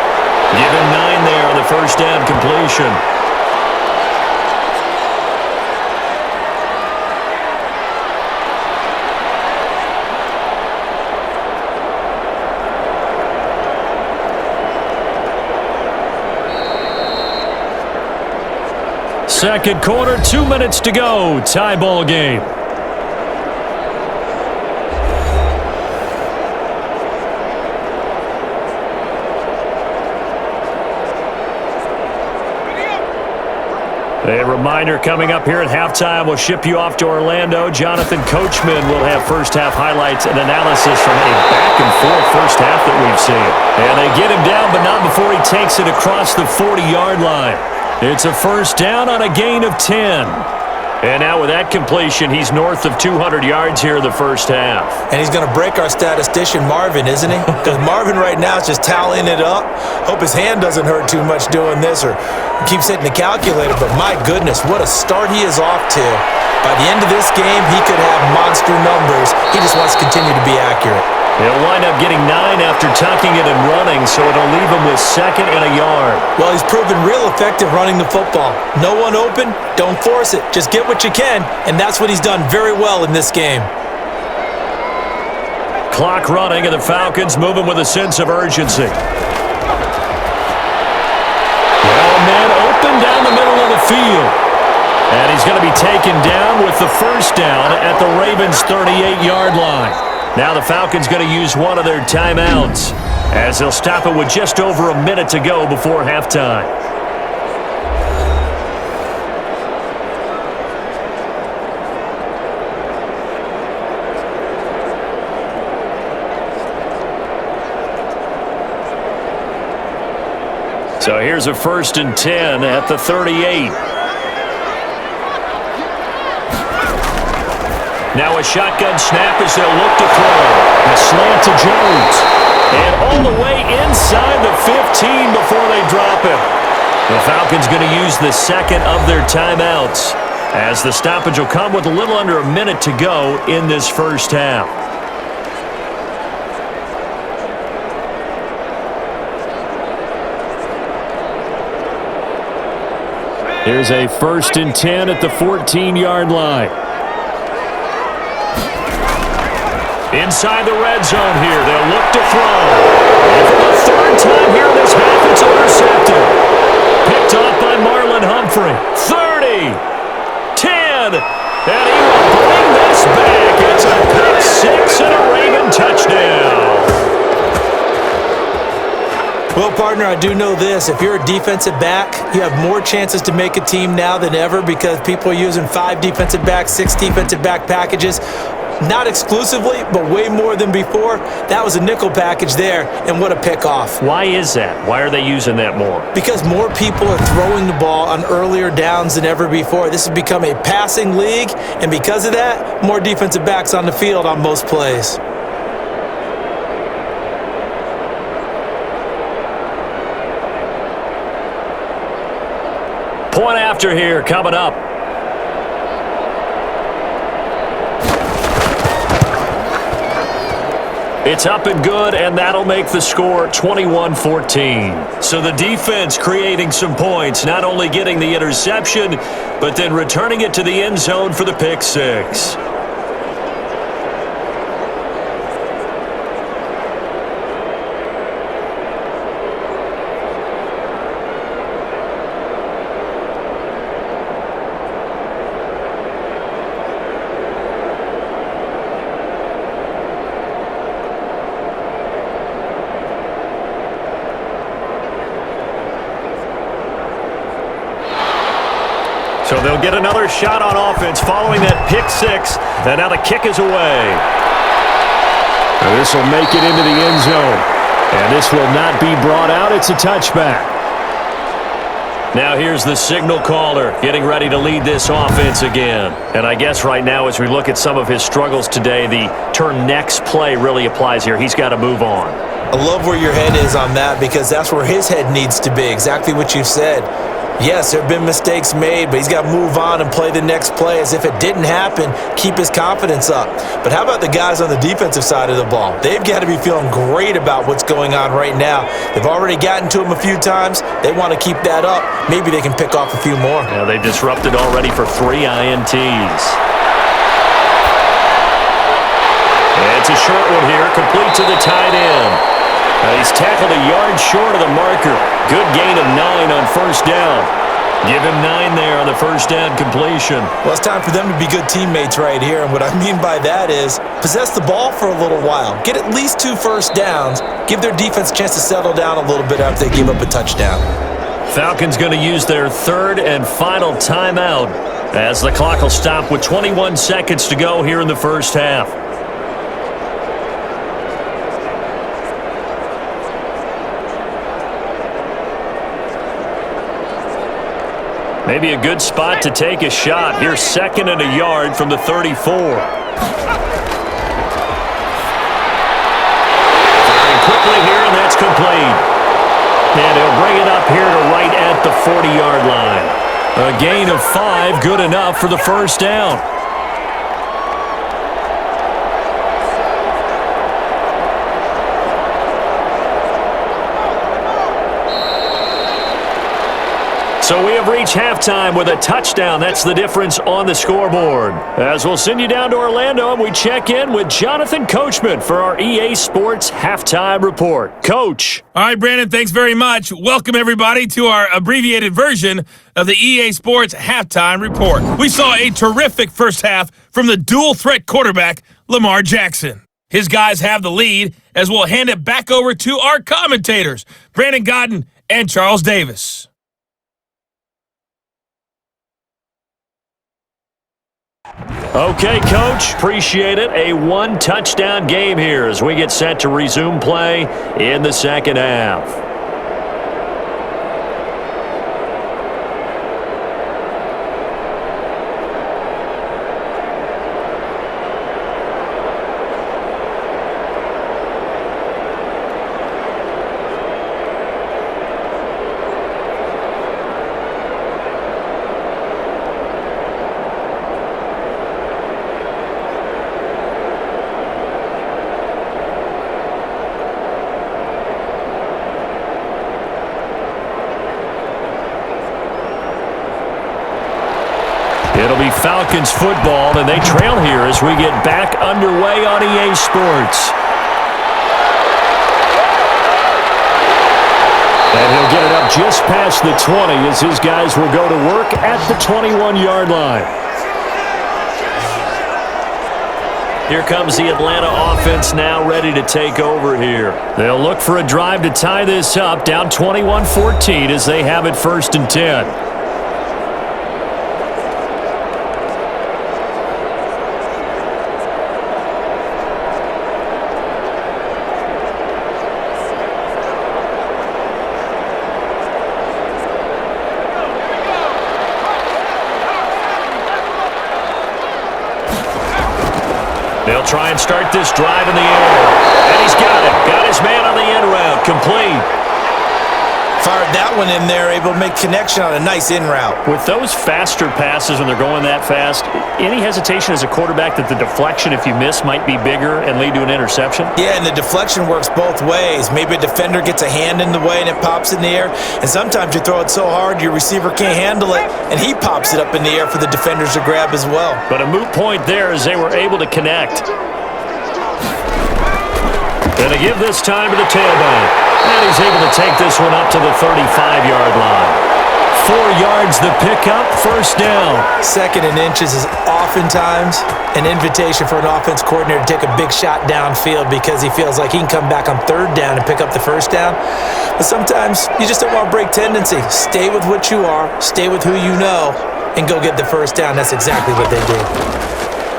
Give him 9 there on the first down completion. Second quarter, 2 minutes to go. Tie ball game. A reminder coming up here at halftime. We'll ship you off to Orlando. Jonathan Coachman will have first-half highlights and analysis from a back-and-forth first half that we've seen. And they get him down, but not before he takes it across the 40-yard line. It's a first down on a gain of 10. And now with that completion, he's north of 200 yards here in the first half. And he's going to break our statistician Marvin, isn't he? Because Marvin right now is just tallying it up. Hope his hand doesn't hurt too much doing this or keeps hitting the calculator. But my goodness, what a start he is off to. By the end of this game, he could have monster numbers. He just wants to continue to be accurate. He'll wind up getting 9 after tucking it and running, so it'll leave him with 2nd and a yard. Well, he's proven real effective running the football. No one open, don't force it. Just get what you can, and that's what he's done very well in this game. Clock running, and the Falcons moving with a sense of urgency. Well, man, open down the middle of the field. And he's going to be taken down with the first down at the Ravens' 38-yard line. Now the Falcons going to use one of their timeouts as they'll stop it with just over a minute to go before halftime. So here's a 1st and 10 at the 38. Now a shotgun snap as they'll look to throw. A slant to Jones. And all the way inside the 15 before they drop him. The Falcons going to use the second of their timeouts as the stoppage will come with a little under a minute to go in this first half. Here's a 1st and 10 at the 14-yard line. Inside the red zone here, they'll look to throw. And for the 3rd time here in this half, it's intercepted. Picked off by Marlon Humphrey. 30, 10, and he will bring this back. It's a pick 6 and a Raven touchdown. Well, partner, I do know this. If you're a defensive back, you have more chances to make a team now than ever because people are using 5 defensive backs, 6 defensive back packages. Not exclusively, but way more than before. That was a nickel package there, and what a pickoff. Why is that? Why are they using that more? Because more people are throwing the ball on earlier downs than ever before. This has become a passing league, and because of that, more defensive backs on the field on most plays. Point after here coming up. It's up and good, and that'll make the score 21-14. So the defense creating some points, not only getting the interception, but then returning it to the end zone for the pick 6. So they'll get another shot on offense following that pick six. And now the kick is away. And this will make it into the end zone. And this will not be brought out. It's a touchback. Now here's the signal caller getting ready to lead this offense again. And I guess right now as we look at some of his struggles today, the term next play really applies here. He's got to move on. I love where your head is on that because that's where his head needs to be, exactly what you said. Yes, there have been mistakes made, but he's got to move on and play the next play as if it didn't happen, keep his confidence up. But how about the guys on the defensive side of the ball? They've got to be feeling great about what's going on right now. They've already gotten to him a few times. They want to keep that up. Maybe they can pick off a few more. Yeah, they've disrupted already for 3 INTs. It's a short one here, complete to the tight end. He's tackled a yard short of the marker. Good gain of 9 on first down. Give him 9 there on the first down completion. Well, it's time for them to be good teammates right here. And what I mean by that is possess the ball for a little while. Get at least 2 first downs. Give their defense a chance to settle down a little bit after they give up a touchdown. Falcons going to use their 3rd and final timeout as the clock will stop with 21 seconds to go here in the first half. Maybe a good spot to take a shot. Here's 2nd and a yard from the 34. Firing quickly here, and that's complete. And he'll bring it up here to right at the 40-yard line. A gain of 5, good enough for the first down. So we have reached halftime with a touchdown. That's the difference on the scoreboard. As we'll send you down to Orlando, and we check in with Jonathan Coachman for our EA Sports Halftime Report. Coach. All right, Brandon, thanks very much. Welcome, everybody, to our abbreviated version of the EA Sports Halftime Report. We saw a terrific first half from the dual-threat quarterback, Lamar Jackson. His guys have the lead, as we'll hand it back over to our commentators, Brandon Godden and Charles Davis. Okay, Coach, appreciate it. A 1-touchdown game here as we get set to resume play in the second half. It'll be Falcons football, and they trail here as we get back underway on EA Sports. And he'll get it up just past the 20 as his guys will go to work at the 21-yard line. Here comes the Atlanta offense now ready to take over here. They'll look for a drive to tie this up, down 21-14 as they have it 1st and 10. They'll try and start this drive in the air. And he's got it. Got his man on the end route. Complete. Fired that one in there, able to make connection on a nice in route. With those faster passes when they're going that fast, any hesitation as a quarterback that the deflection, if you miss, might be bigger and lead to an interception? Yeah, and the deflection works both ways. Maybe a defender gets a hand in the way and it pops in the air. And sometimes you throw it so hard your receiver can't handle it, and he pops it up in the air for the defenders to grab as well. But a moot point there as they were able to connect. Going to give this time to the tailback. And he's able to take this one up to the 35-yard line. 4 yards the pickup, first down. 2nd and inches is oftentimes an invitation for an offense coordinator to take a big shot downfield because he feels like he can come back on 3rd down and pick up the first down. But sometimes you just don't want to break tendency. Stay with what you are. Stay with who you know. and go get the first down. That's exactly what they did.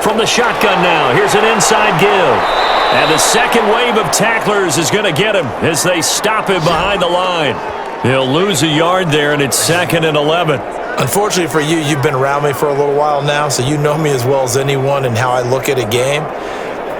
From the shotgun now, here's an inside give. And the second wave of tacklers is going to get him as they stop him behind the line. He'll lose a yard there, and it's 2nd and 11. Unfortunately for you, you've been around me for a little while now, so you know me as well as anyone and how I look at a game.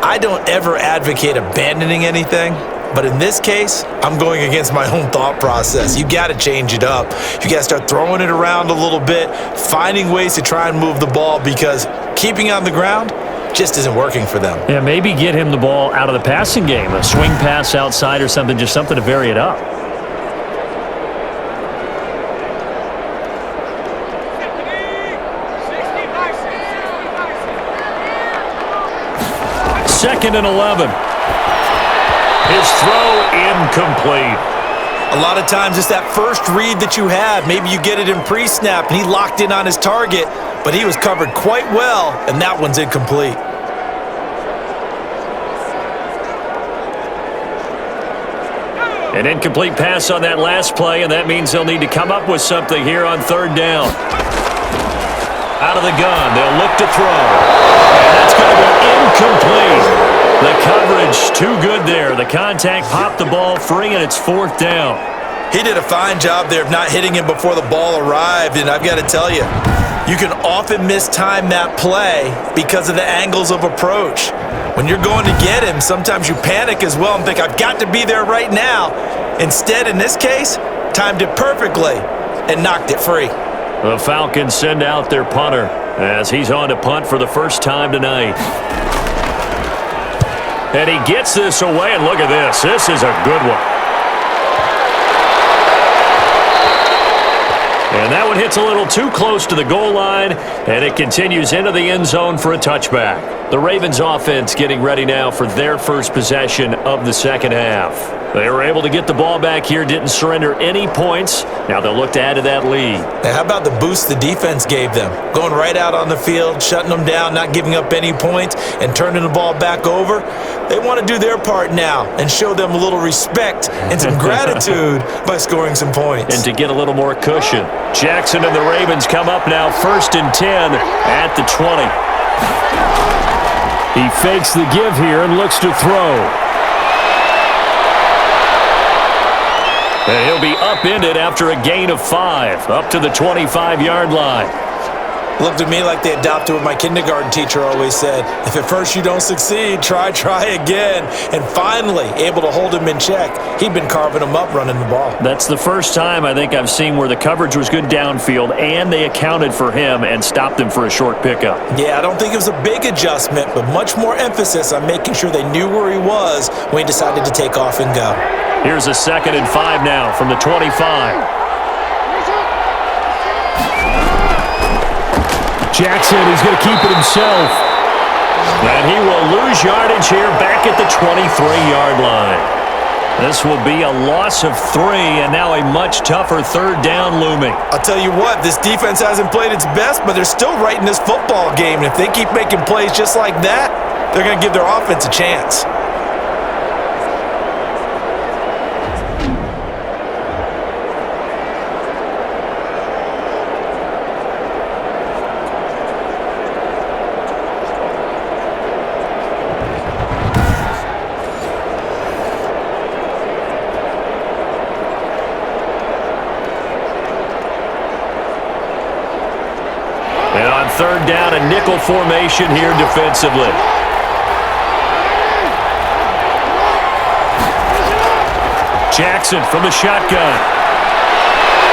I don't ever advocate abandoning anything, but in this case, I'm going against my own thought process. You got to change it up. You got to start throwing it around a little bit, finding ways to try and move the ball, because keeping on the ground just isn't working for them. Yeah, maybe get him the ball out of the passing game, a swing pass outside or something, just something to vary it up. Second and 11. His throw incomplete. A lot of times it's that first read that you have. Maybe you get it in pre-snap and he locked in on his target, but he was covered quite well, and that one's incomplete. An incomplete pass on that last play, and that means they'll need to come up with something here on 3rd down. Out of the gun, they'll look to throw. And that's going to be incomplete. The coverage too good there. The contact popped the ball free, and it's 4th down. He did a fine job there of not hitting him before the ball arrived, and I've got to tell you, you can often mistime that play because of the angles of approach. When you're going to get him, sometimes you panic as well and think, I've got to be there right now. Instead, in this case, timed it perfectly and knocked it free. The Falcons send out their punter as he's on to punt for the first time tonight. And he gets this away, and look at this. This is a good one. And that one hits a little too close to the goal line, and it continues into the end zone for a touchback. The Ravens offense getting ready now for their first possession of the second half. They were able to get the ball back here, didn't surrender any points. Now they'll look to add to that lead. Now, how about the boost the defense gave them? Going right out on the field, shutting them down, not giving up any points, and turning the ball back over. They want to do their part now and show them a little respect and some gratitude by scoring some points. And to get a little more cushion. Jackson and the Ravens come up now 1st and 10 at the 20. He fakes the give here and looks to throw. And he'll be upended after a gain of 5, up to the 25-yard line. Looked to me like they adopted what my kindergarten teacher always said. If at first you don't succeed, try again. And finally, able to hold him in check. He'd been carving him up running the ball. That's the first time I think I've seen where the coverage was good downfield and they accounted for him and stopped him for a short pickup. Yeah, I don't think it was a big adjustment, but much more emphasis on making sure they knew where he was when he decided to take off and go. Here's a 2nd and 5 now from the 25. Jackson, he's going to keep it himself. And he will lose yardage here back at the 23-yard line. This will be a loss of 3, and now a much tougher 3rd down looming. I'll tell you what, this defense hasn't played its best, but they're still right in this football game. And if they keep making plays just like that, they're going to give their offense a chance. And on 3rd down, a nickel formation here defensively. Jackson from the shotgun.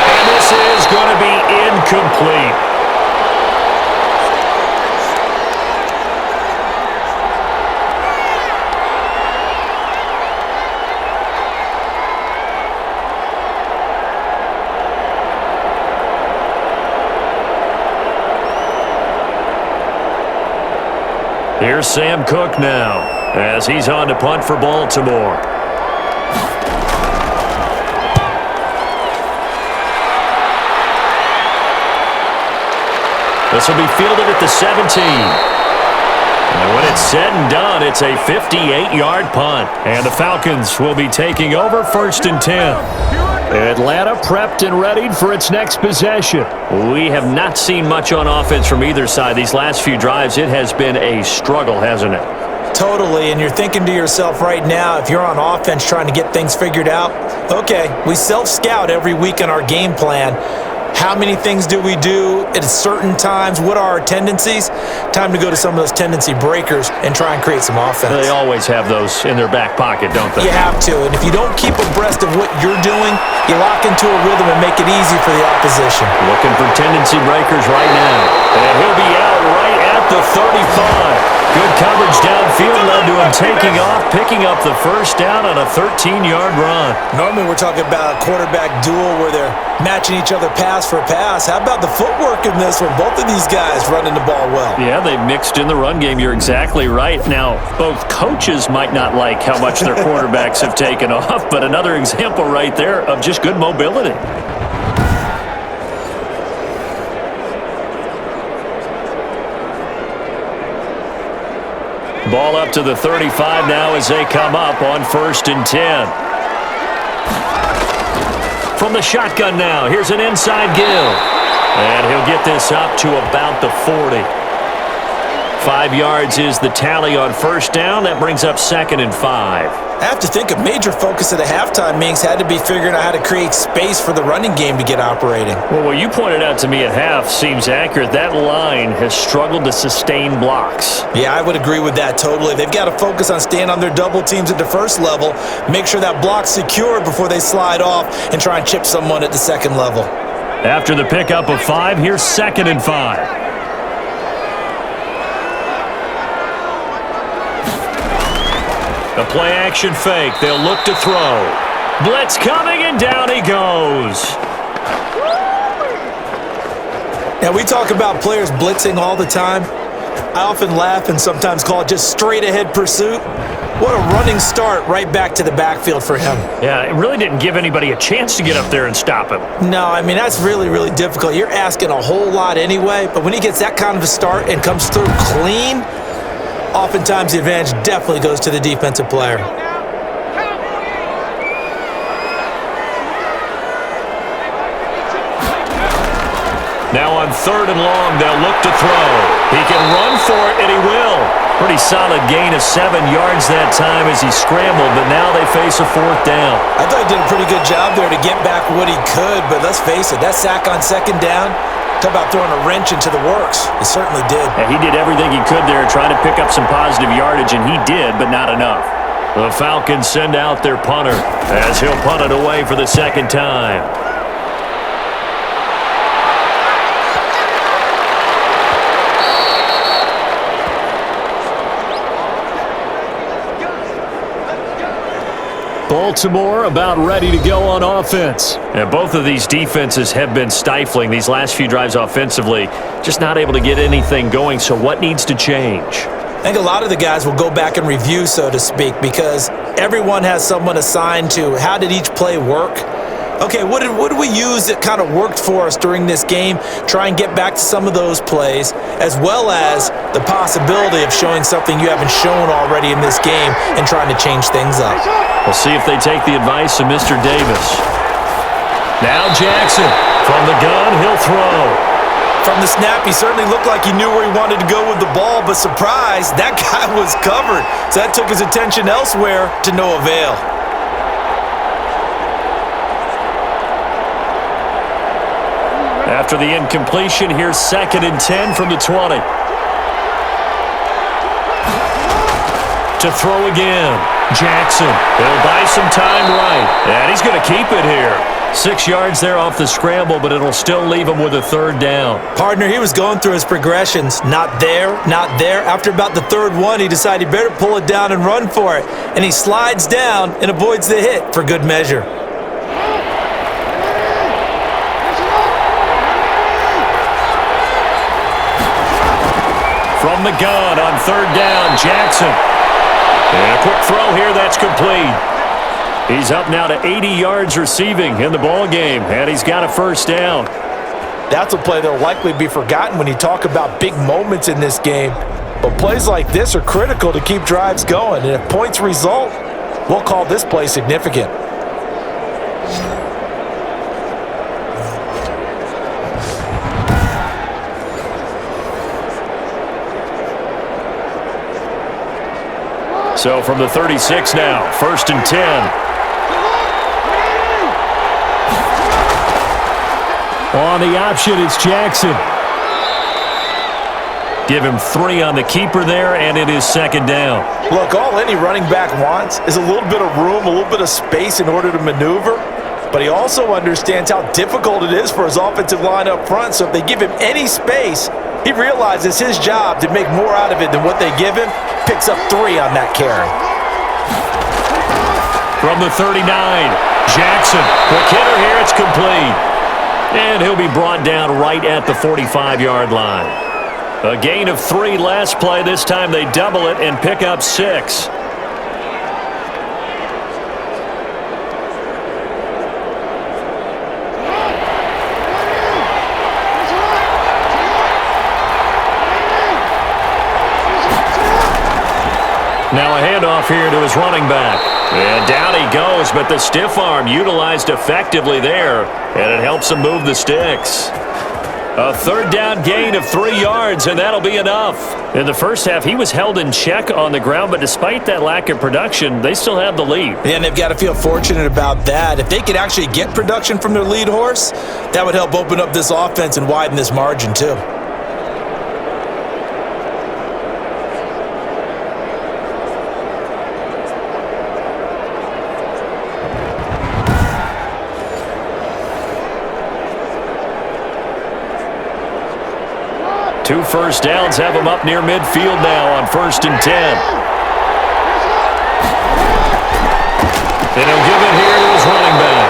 And this is going to be incomplete. Here's Sam Cook now as he's on to punt for Baltimore. This will be fielded at the 17. And when it's said and done, it's a 58-yard punt. And the Falcons will be taking over 1st and 10. Atlanta prepped and readied for its next possession. We have not seen much on offense from either side. These last few drives, it has been a struggle, hasn't it? Totally, and you're thinking to yourself right now, if you're on offense trying to get things figured out, okay, we self-scout every week in our game plan. How many things do we do at certain times? What are our tendencies? Time to go to some of those tendency breakers and try and create some offense. They always have those in their back pocket, don't they? You have to, and if you don't keep abreast of what you're doing, you lock into a rhythm and make it easy for the opposition. Looking for tendency breakers right now. And he'll be out right at the 35. Good coverage downfield led to him taking off, picking up the first down on a 13-yard run. Normally we're talking about a quarterback duel where they're matching each other pass for pass. How about the footwork in this one? Both of these guys running the ball well. Yeah, they've mixed in the run game. You're exactly right. Now, both coaches might not like how much their quarterbacks have taken off, but another example right there of just good mobility. Ball up to the 35 now as they come up on 1st and 10. From the shotgun now, here's an inside give. And he'll get this up to about the 40. 5 yards is the tally on 1st down. That brings up 2nd and 5. I have to think a major focus at the halftime meetings had to be figuring out how to create space for the running game to get operating. Well, what you pointed out to me at half seems accurate. That line has struggled to sustain blocks. Yeah, I would agree with that totally. They've got to focus on staying on their double teams at the first level, make sure that block's secured before they slide off and try and chip someone at the second level. After the pickup of 5, here's 2nd and 5. A play-action fake. They'll look to throw. Blitz coming, and down he goes. Now, we talk about players blitzing all the time. I often laugh and sometimes call it just straight-ahead pursuit. What a running start right back to the backfield for him. Yeah, it really didn't give anybody a chance to get up there and stop him. No, I mean, that's really, really difficult. You're asking a whole lot anyway, but when he gets that kind of a start and comes through clean, oftentimes the advantage definitely goes to the defensive player. Now on 3rd and long, they'll look to throw. He can run for it, and he will. Pretty solid gain of 7 yards that time as he scrambled, but now they face a 4th down. I thought he did a pretty good job there to get back what he could, but let's face it, that sack on 2nd down, talk about throwing a wrench into the works. He certainly did. Yeah, he did everything he could there, trying to pick up some positive yardage, and he did, but not enough. The Falcons send out their punter as he'll punt it away for the 2nd time. Baltimore about ready to go on offense. And both of these defenses have been stifling these last few drives offensively. Just not able to get anything going, so what needs to change? I think a lot of the guys will go back and review, so to speak, because everyone has someone assigned to how did each play work. Okay, what did we use that kind of worked for us during this game? Try and get back to some of those plays, as well as the possibility of showing something you haven't shown already in this game and trying to change things up. We'll see if they take the advice of Mr. Davis. Now Jackson. From the gun, he'll throw. From the snap, he certainly looked like he knew where he wanted to go with the ball, but surprise, that guy was covered. So that took his attention elsewhere to no avail. After the incompletion, here's 2nd and 10 from the 20. To throw again. Jackson. He'll buy some time right. And he's going to keep it here. 6 yards there off the scramble, but it'll still leave him with a 3rd down. Partner, he was going through his progressions. Not there, not there. After about the 3rd one, he decided he better pull it down and run for it. And he slides down and avoids the hit for good measure. From the gun on 3rd down, Jackson. And a quick throw here, that's complete. He's up now to 80 yards receiving in the ball game, and he's got a 1st down. That's a play that'll likely be forgotten when you talk about big moments in this game. But plays like this are critical to keep drives going, and if points result, we'll call this play significant. So from the 36 now, 1st and 10. On the option, it's Jackson. Give him 3 on the keeper there, and it is 2nd down. Look, all any running back wants is a little bit of room, a little bit of space in order to maneuver. But he also understands how difficult it is for his offensive line up front. So if they give him any space, he realizes his job to make more out of it than what they give him. Picks up 3 on that carry. From the 39, Jackson. Quick hitter here, it's complete. And he'll be brought down right at the 45-yard line. A gain of 3 last play. This time they double it and pick up 6. Now a handoff here to his running back. And down he goes, but the stiff arm utilized effectively there, and it helps him move the sticks. A 3rd down gain of 3 yards, and that'll be enough. In the first half, he was held in check on the ground, but despite that lack of production, they still have the lead. Yeah, and they've got to feel fortunate about that. If they could actually get production from their lead horse, that would help open up this offense and widen this margin too. Two first downs have him up near midfield now on 1st and 10. And he'll give it here to his running back.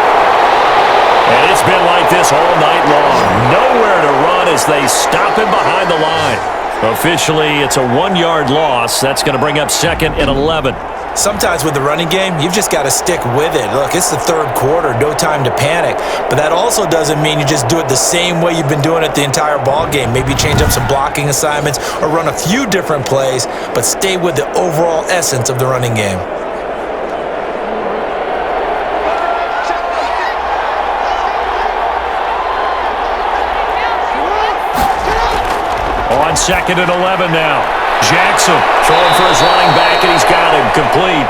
And it's been like this all night long. Nowhere to run as they stop him behind the line. Officially, it's a 1-yard loss. That's going to bring up 2nd and 11. Sometimes with the running game, you've just got to stick with it. Look, it's the 3rd quarter, no time to panic. But that also doesn't mean you just do it the same way you've been doing it the entire ball game. Maybe change up some blocking assignments or run a few different plays, but stay with the overall essence of the running game. On 2nd and 11 now. Jackson throwing for his running back, and he's got him complete.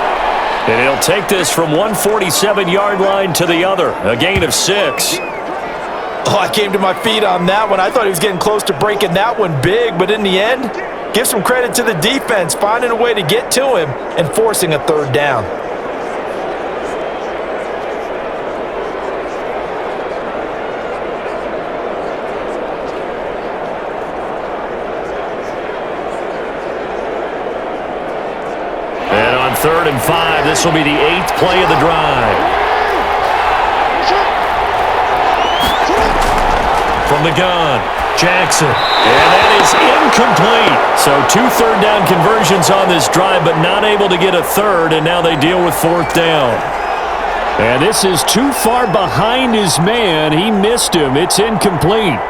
And he'll take this from 147-yard line to the other. A gain of 6. Oh, I came to my feet on that one. I thought he was getting close to breaking that one big, but in the end, give some credit to the defense, finding a way to get to him and forcing a 3rd down. And on 3rd and 5, this will be the 8th play of the drive. From the gun, Jackson. And that is incomplete. So 2 third down conversions on this drive, but not able to get a 3rd, and now they deal with 4th down. And this is too far behind his man. He missed him. It's incomplete.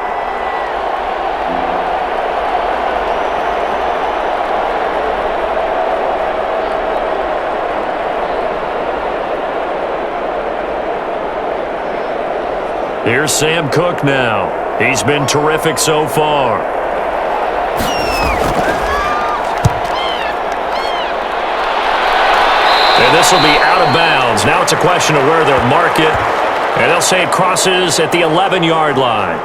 Here's Sam Cook now. He's been terrific so far. And this will be out of bounds. Now it's a question of where they'll mark it. And they'll say it crosses at the 11-yard line.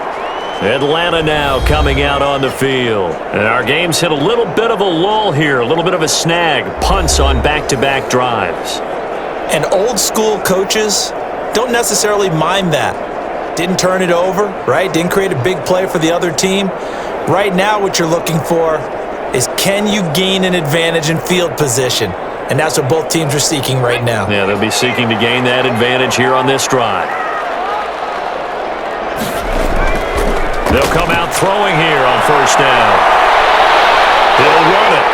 Atlanta now coming out on the field. And our game's hit a little bit of a lull here, a little bit of a snag. Punts on back-to-back drives. And old school coaches don't necessarily mind that. Didn't turn it over, right? Didn't create a big play for the other team. Right now what you're looking for is, can you gain an advantage in field position? And that's what both teams are seeking right now. Yeah, they'll be seeking to gain that advantage here on this drive. They'll come out throwing here on 1st down. He'll run it.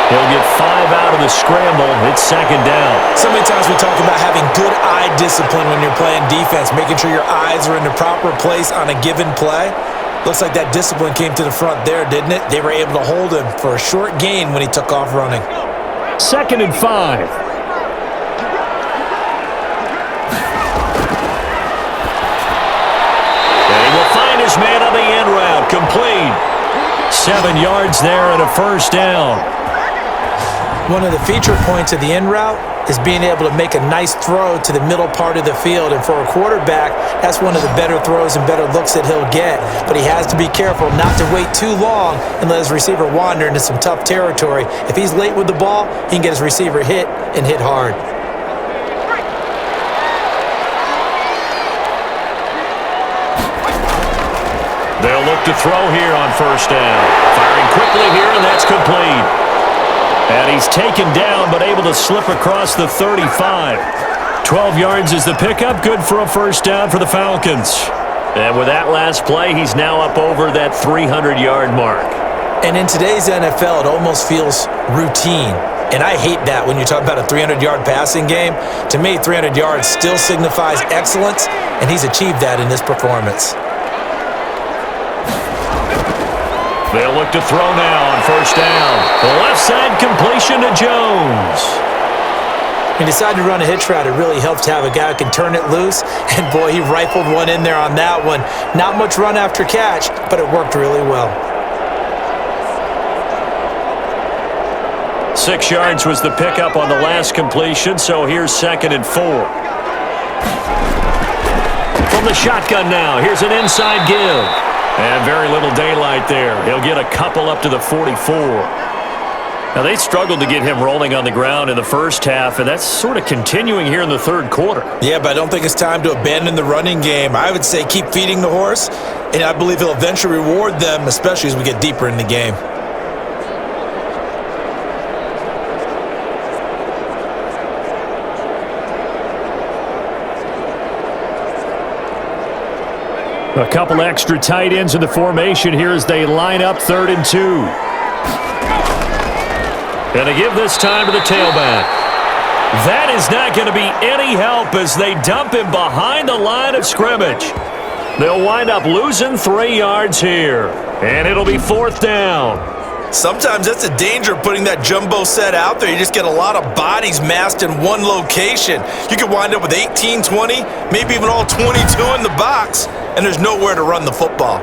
He'll get 5 out of the scramble. It's 2nd down. So many times we talk about having good eye discipline when you're playing defense, making sure your eyes are in the proper place on a given play. Looks like that discipline came to the front there, didn't it? They were able to hold him for a short gain when he took off running. 2nd and 5. And he will find his man on the end route. Complete. 7 yards there and a 1st down. One of the feature points of the in route is being able to make a nice throw to the middle part of the field. And for a quarterback, that's one of the better throws and better looks that he'll get. But he has to be careful not to wait too long and let his receiver wander into some tough territory. If he's late with the ball, he can get his receiver hit and hit hard. They'll look to throw here on first down. Firing quickly here, and that's complete. And he's taken down, but able to slip across the 35. 12 yards is the pickup. Good for a first down for the Falcons. And with that last play, he's now up over that 300-yard mark. And in today's NFL, it almost feels routine. And I hate that when you talk about a 300-yard passing game. To me, 300 yards still signifies excellence, and he's achieved that in this performance. They'll look to throw now on first down. The left side completion to Jones. He decided to run a hitch route. It really helps to have a guy who can turn it loose. And boy, he rifled one in there on that one. Not much run after catch, but it worked really well. 6 yards was the pickup on the last completion, so here's 2nd and 4. From the shotgun now, here's an inside give. And very little daylight there. He'll get a couple up to the 44. Now, they struggled to get him rolling on the ground in the first half, and that's sort of continuing here in the third quarter. Yeah, but I don't think it's time to abandon the running game. I would say keep feeding the horse, and I believe he'll eventually reward them, especially as we get deeper in the game. A couple extra tight ends in the formation here as they line up 3rd and 2. Going to give this time to the tailback. That is not going to be any help as they dump him behind the line of scrimmage. They'll wind up losing 3 yards here, and it'll be 4th down. Sometimes that's the danger of putting that jumbo set out there. You just get a lot of bodies massed in one location. You could wind up with 18, 20, maybe even all 22 in the box, and there's nowhere to run the football.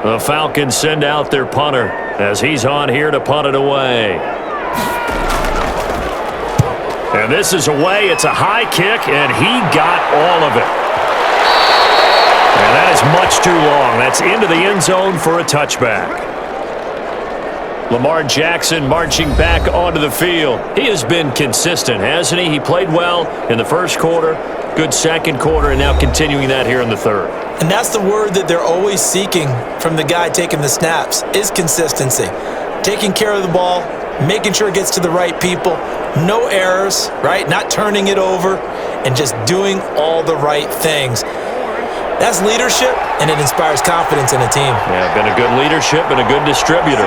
The Falcons send out their punter as he's on here to punt it away. And this is away. It's a high kick, and he got all of it. And that is much too long. That's into the end zone for a touchback. Lamar Jackson marching back onto the field. He has been consistent, hasn't he? He played well in the first quarter, good second quarter, and now continuing that here in the third. And that's the word that they're always seeking from the guy taking the snaps, is consistency. Taking care of the ball, making sure it gets to the right people, no errors, right? Not turning it over, and just doing all the right things. That's leadership, and it inspires confidence in a team. Yeah, been a good leadership and a good distributor.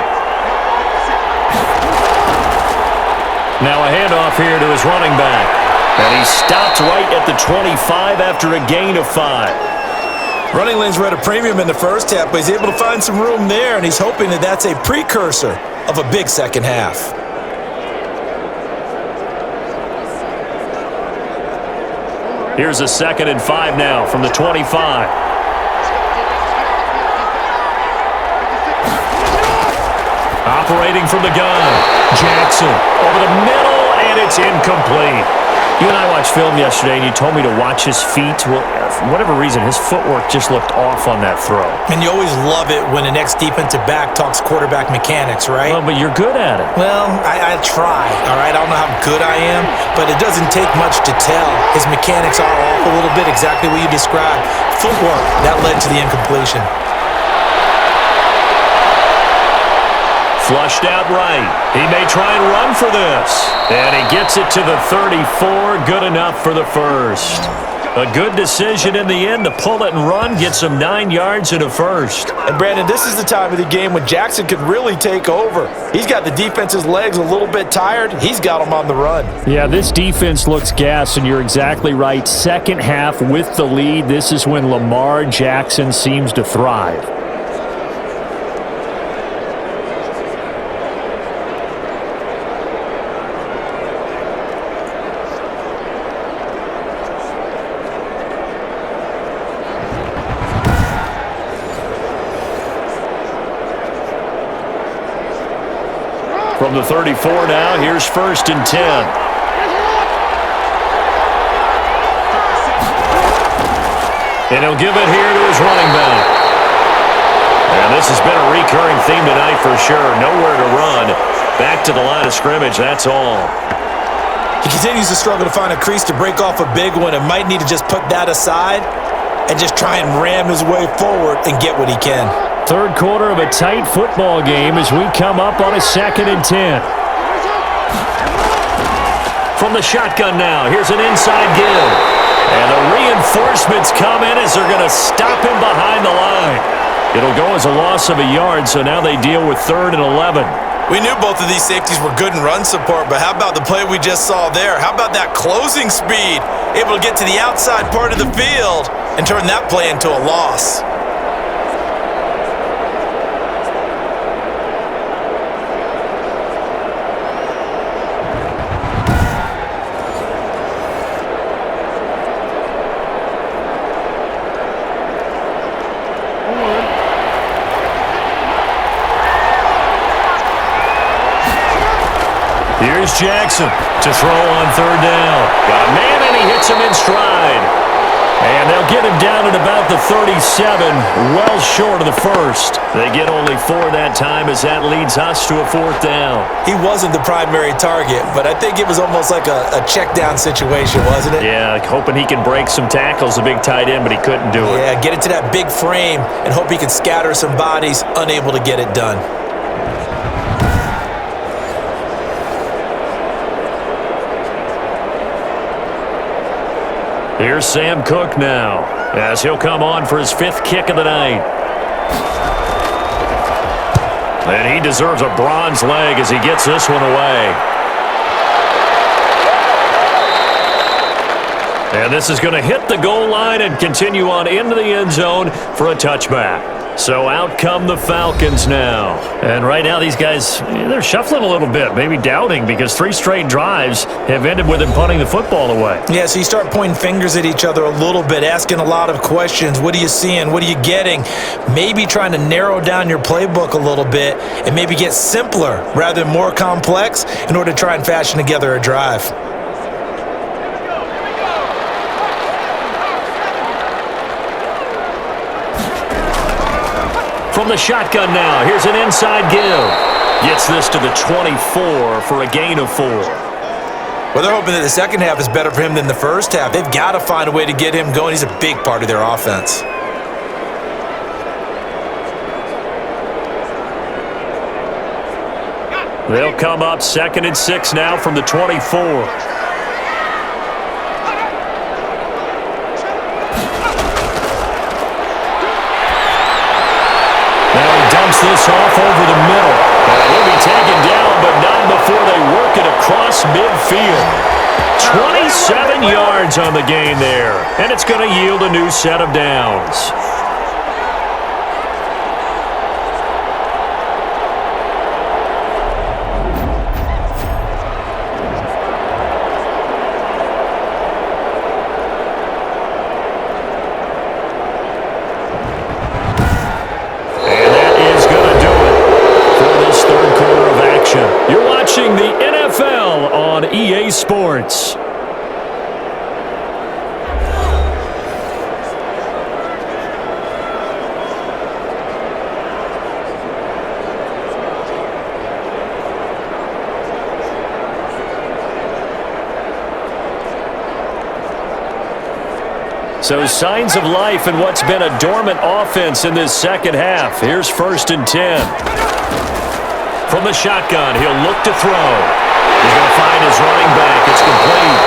Now a handoff here to his running back. And he stopped right at the 25 after a gain of 5. Running lanes were at a premium in the first half, but he's able to find some room there, and he's hoping that that's a precursor of a big second half. Here's a 2nd and 5 now from the 25. Operating from the gun, Jackson over the middle, and it's incomplete. You and I watched film yesterday, and you told me to watch his feet. Well, for whatever reason, his footwork just looked off on that throw. And you always love it when the next defensive back talks quarterback mechanics, right? Well, but you're good at it. Well, I try, all right? I don't know how good I am, but it doesn't take much to tell. His mechanics are off a little bit, exactly what you described. Footwork, that led to the incompletion. Flushed out right. He may try and run for this. And he gets it to the 34. Good enough for the first. A good decision in the end to pull it and run. Gets him 9 yards and a first. And Brandon, this is the time of the game when Jackson could really take over. He's got the defense's legs a little bit tired. He's got them on the run. Yeah, this defense looks gassed, and you're exactly right. Second half with the lead. This is when Lamar Jackson seems to thrive. From the 34 now, here's 1st and 10. And he'll give it here to his running back. And this has been a recurring theme tonight for sure. Nowhere to run. Back to the line of scrimmage, that's all. He continues to struggle to find a crease to break off a big one and might need to just put that aside and just try and ram his way forward and get what he can. Third quarter of a tight football game as we come up on a 2nd and 10. From the shotgun now, here's an inside give. And the reinforcements come in as they're going to stop him behind the line. It'll go as a loss of a yard, so now they deal with 3rd and 11. We knew both of these safeties were good in run support, but how about the play we just saw there? How about that closing speed? Able to get to the outside part of the field and turn that play into a loss. Here's Jackson to throw on 3rd down. Got a man, and he hits him in stride. And they'll get him down at about the 37, well short of the 1st. They get only 4 that time as that leads us to a 4th down. He wasn't the primary target, but I think it was almost like a check down situation, wasn't it? Yeah, hoping he can break some tackles, a big tight end, but he couldn't do it. Yeah, get it to that big frame and hope he can scatter some bodies, unable to get it done. Here's Sam Cook now, as he'll come on for his 5th kick of the night. And he deserves a bronze leg as he gets this one away. And this is going to hit the goal line and continue on into the end zone for a touchback. So out come the Falcons now. And right now these guys, they're shuffling a little bit, maybe doubting, because 3 straight drives have ended with them punting the football away. Yeah, so you start pointing fingers at each other a little bit, asking a lot of questions. What are you seeing? What are you getting? Maybe trying to narrow down your playbook a little bit and maybe get simpler rather than more complex in order to try and fashion together a drive. From the shotgun now, here's an inside give. Gets this to the 24 for a gain of 4. Well, they're hoping that the second half is better for him than the first half. They've got to find a way to get him going. He's a big part of their offense. They'll come up 2nd and 6 now from the 24. Dumps this off over the middle. He'll be taken down, but not before they work it across midfield. 27 yards on the gain there, and it's going to yield a new set of downs. You're watching the NFL on EA Sports. So signs of life in what's been a dormant offense in this second half. Here's 1st and 10. From the shotgun, he'll look to throw. He's going to find his running back. It's complete.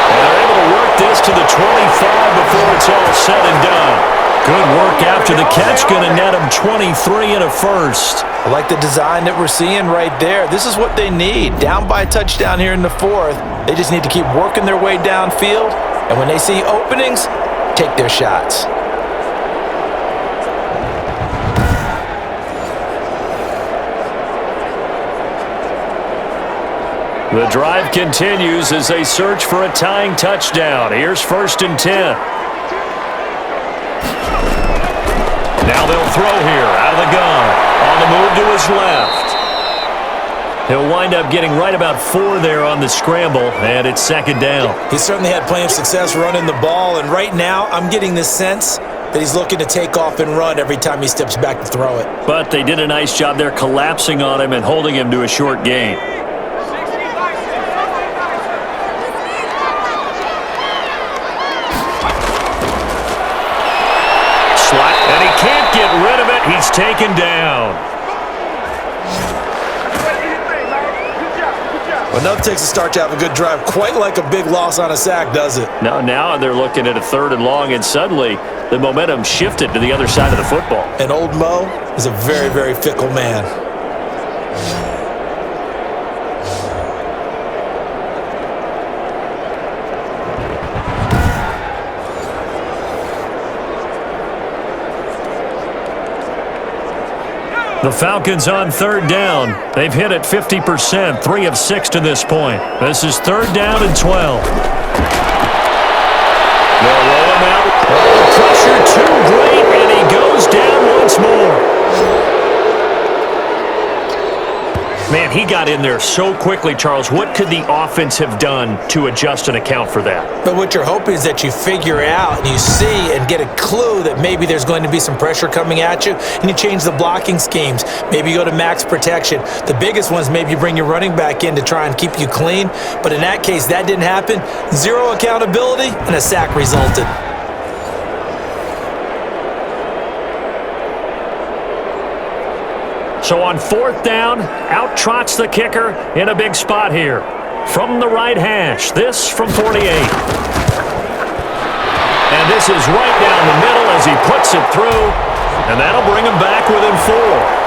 And they're able to work this to the 25 before it's all said and done. Good work after the catch. Going to net him 23 and a 1st. I like the design that we're seeing right there. This is what they need. Down by a touchdown here in the 4th. They just need to keep working their way downfield. And when they see openings, take their shots. The drive continues as they search for a tying touchdown. Here's 1st and 10. Now they'll throw here out of the gun. On the move to his left. He'll wind up getting right about 4 there on the scramble, and it's second down. He certainly had plenty of success running the ball, and right now I'm getting this sense that he's looking to take off and run every time he steps back to throw it. But they did a nice job there collapsing on him and holding him to a short gain. And he can't get rid of it. He's taken down. Well, nothing takes a start to have a good drive quite like a big loss on a sack, does it? Now they're looking at a 3rd and long, and suddenly the momentum shifted to the other side of the football. And old Mo is a very, very fickle man. The Falcons on 3rd down. They've hit it 50%, 3 of 6 to this point. This is 3rd down and 12. They'll roll him out. Oh, pressure too great, and he goes down once more. Man, he got in there so quickly, Charles. What could the offense have done to adjust and account for that? But what you're hoping is that you figure out and you see and get a clue that maybe there's going to be some pressure coming at you, and you change the blocking schemes. Maybe you go to max protection. The biggest ones, maybe you bring your running back in to try and keep you clean. But in that case, that didn't happen. 0 accountability, and a sack resulted. So on 4th down, out trots the kicker in a big spot here. From the right hash, this from 48. And this is right down the middle as he puts it through, and that'll bring him back within 4.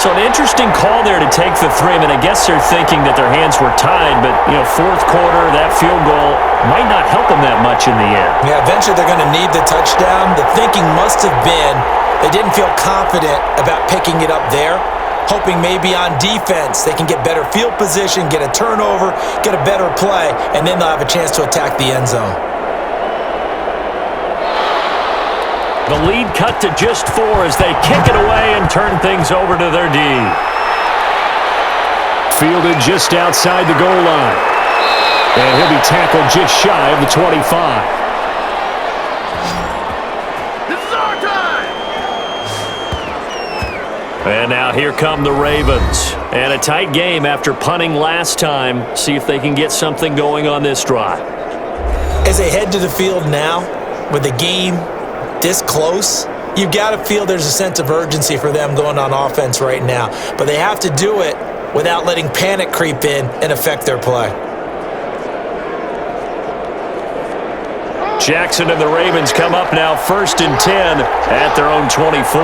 So an interesting call there to take the 3. I mean, I guess they're thinking that their hands were tied, but, 4th quarter, that field goal might not help them that much in the end. Yeah, eventually they're going to need the touchdown. The thinking must have been they didn't feel confident about picking it up there, hoping maybe on defense they can get better field position, get a turnover, get a better play, and then they'll have a chance to attack the end zone. The lead cut to just 4 as they kick it away and turn things over to their D. Fielded just outside the goal line. And he'll be tackled just shy of the 25. This is our time! And now here come the Ravens. And a tight game after punting last time. See if they can get something going on this drive. As they head to the field now, with the game this close, you've got to feel there's a sense of urgency for them going on offense right now. But they have to do it without letting panic creep in and affect their play. Jackson and the Ravens come up now 1st and 10 at their own 24.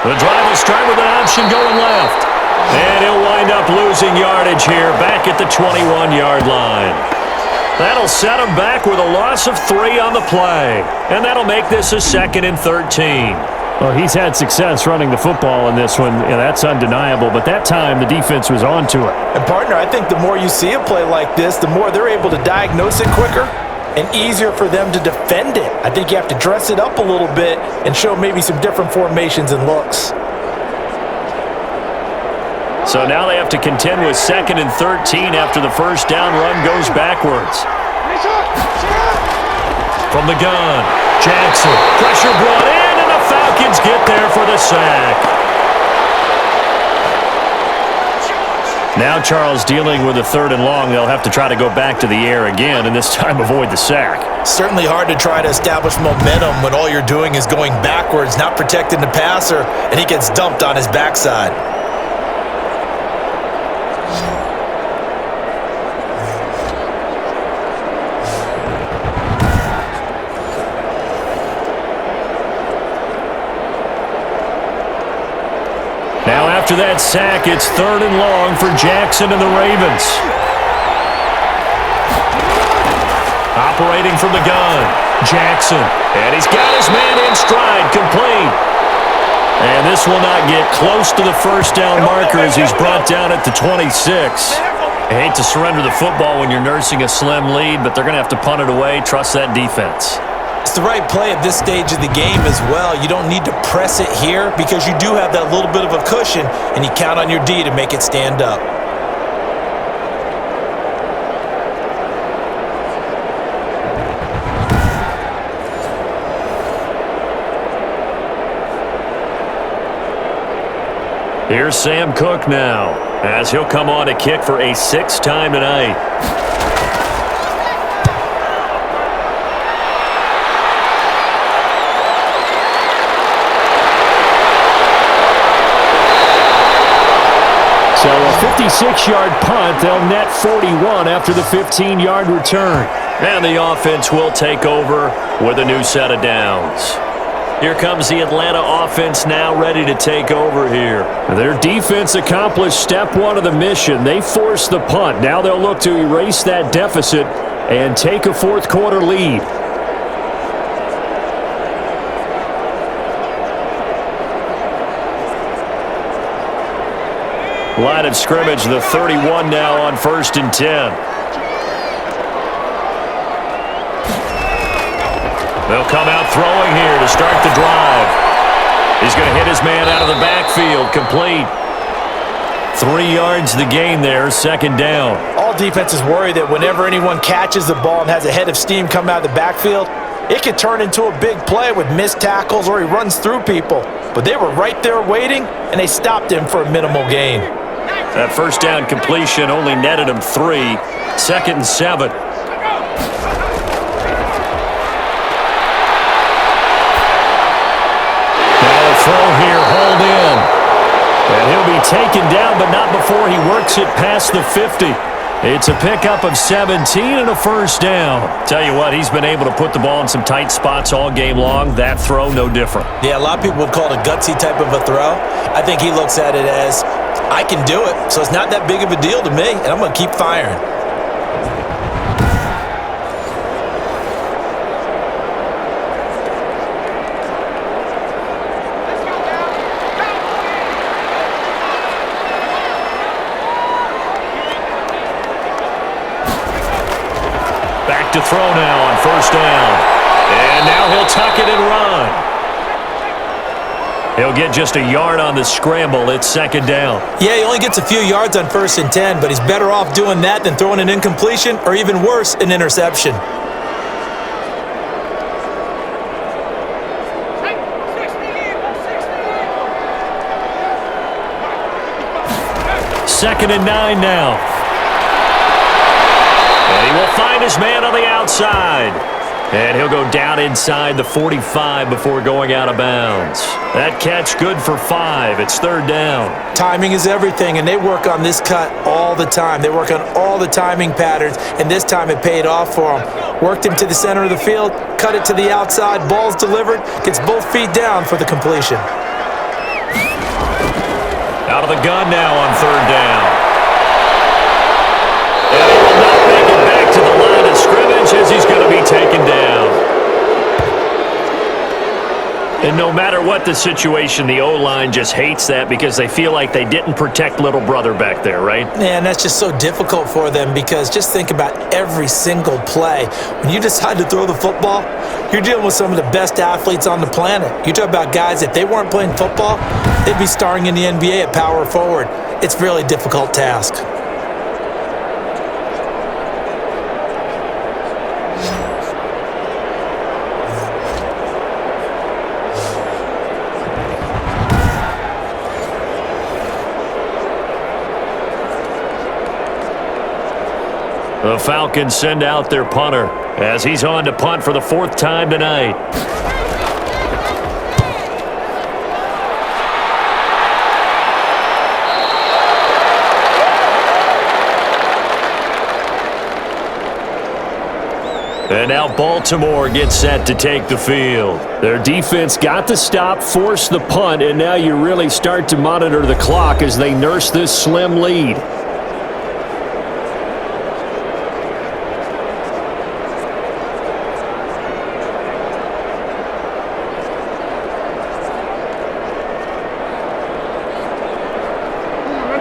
The drive will start with an option going left. And he'll wind up losing yardage here back at the 21-yard line. That'll set him back with a loss of 3 on the play. And that'll make this a 2nd and 13. Well, he's had success running the football in this one, and that's undeniable. But that time, the defense was on to it. And, partner, I think the more you see a play like this, the more they're able to diagnose it quicker and easier for them to defend it. I think you have to dress it up a little bit and show maybe some different formations and looks. So now they have to contend with 2nd and 13 after the first down run goes backwards. From the gun, Jackson. Pressure brought in, and the Falcons get there for the sack. Now Charles dealing with a 3rd and long. They'll have to try to go back to the air again, and this time avoid the sack. Certainly hard to try to establish momentum when all you're doing is going backwards, not protecting the passer, and he gets dumped on his backside. Now after that sack, it's 3rd and long for Jackson and the Ravens. Operating from the gun, Jackson. And he's got his man in stride, complete. And this will not get close to the first down marker as he's brought down at the 26. I hate to surrender the football when you're nursing a slim lead, but they're going to have to punt it away. Trust that defense. It's the right play at this stage of the game as well. You don't need to press it here because you do have that little bit of a cushion, and you count on your D to make it stand up. Here's Sam Cook now, as he'll come on to kick for a 6th time tonight. So a 56-yard punt, they'll net 41 after the 15-yard return. And the offense will take over with a new set of downs. Here comes the Atlanta offense now ready to take over here. Their defense accomplished step 1 of the mission. They forced the punt. Now they'll look to erase that deficit and take a 4th quarter lead. Line of scrimmage, the 31 now on 1st and 10. They'll come out throwing here to start the drive. He's going to hit his man out of the backfield, complete. 3 yards the gain there, 2nd down. All defenses worry that whenever anyone catches the ball and has a head of steam come out of the backfield, it could turn into a big play with missed tackles or he runs through people. But they were right there waiting, and they stopped him for a minimal gain. That 1st down completion only netted him 3. 2nd and 7. Throw here, hold in. And he'll be taken down, but not before he works it past the 50. It's a pickup of 17 and a 1st down. Tell you what, he's been able to put the ball in some tight spots all game long. That throw, no different. Yeah, a lot of people would call it a gutsy type of a throw. I think he looks at it as, I can do it, so it's not that big of a deal to me, and I'm going to keep firing. To throw now on 1st down. And now he'll tuck it and run. He'll get just a yard on the scramble. It's 2nd down. Yeah, he only gets a few yards on 1st and 10, but he's better off doing that than throwing an incompletion or even worse, an interception. Second and 9 now. And he will find his man on the outside. And he'll go down inside the 45 before going out of bounds. That catch good for 5. It's 3rd down. Timing is everything, and they work on this cut all the time. They work on all the timing patterns, and this time it paid off for him. Worked him to the center of the field, cut it to the outside, ball's delivered, gets both feet down for the completion. Out of the gun now on 3rd down. And he will not make it back to the line of scrimmage as he's going to be taken down. And no matter what the situation, the O-line just hates that because they feel like they didn't protect little brother back there, right? Yeah, and that's just so difficult for them because just think about every single play. When you decide to throw the football, you're dealing with some of the best athletes on the planet. You talk about guys, if they weren't playing football, they'd be starring in the NBA at power forward. It's a really difficult task. The Falcons send out their punter as he's on to punt for the 4th time tonight. And now Baltimore gets set to take the field. Their defense got the stop, forced the punt, and now you really start to monitor the clock as they nurse this slim lead.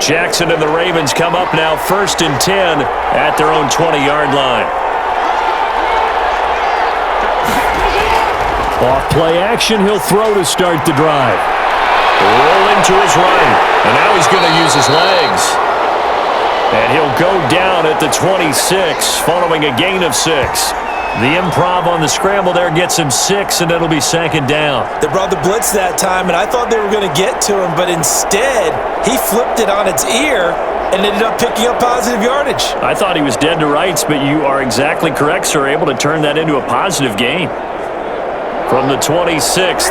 Jackson and the Ravens come up now 1st and 10 at their own 20-yard line. Off play action, he'll throw to start the drive. Rolling to his right, and now he's going to use his legs. And he'll go down at the 26 following a gain of 6. The improv on the scramble there gets him 6, and it'll be 2nd down. They brought the blitz that time, and I thought they were going to get to him, but instead he flipped it on its ear and ended up picking up positive yardage. I thought he was dead to rights, but you are exactly correct, sir. Able to turn that into a positive gain. From the 26,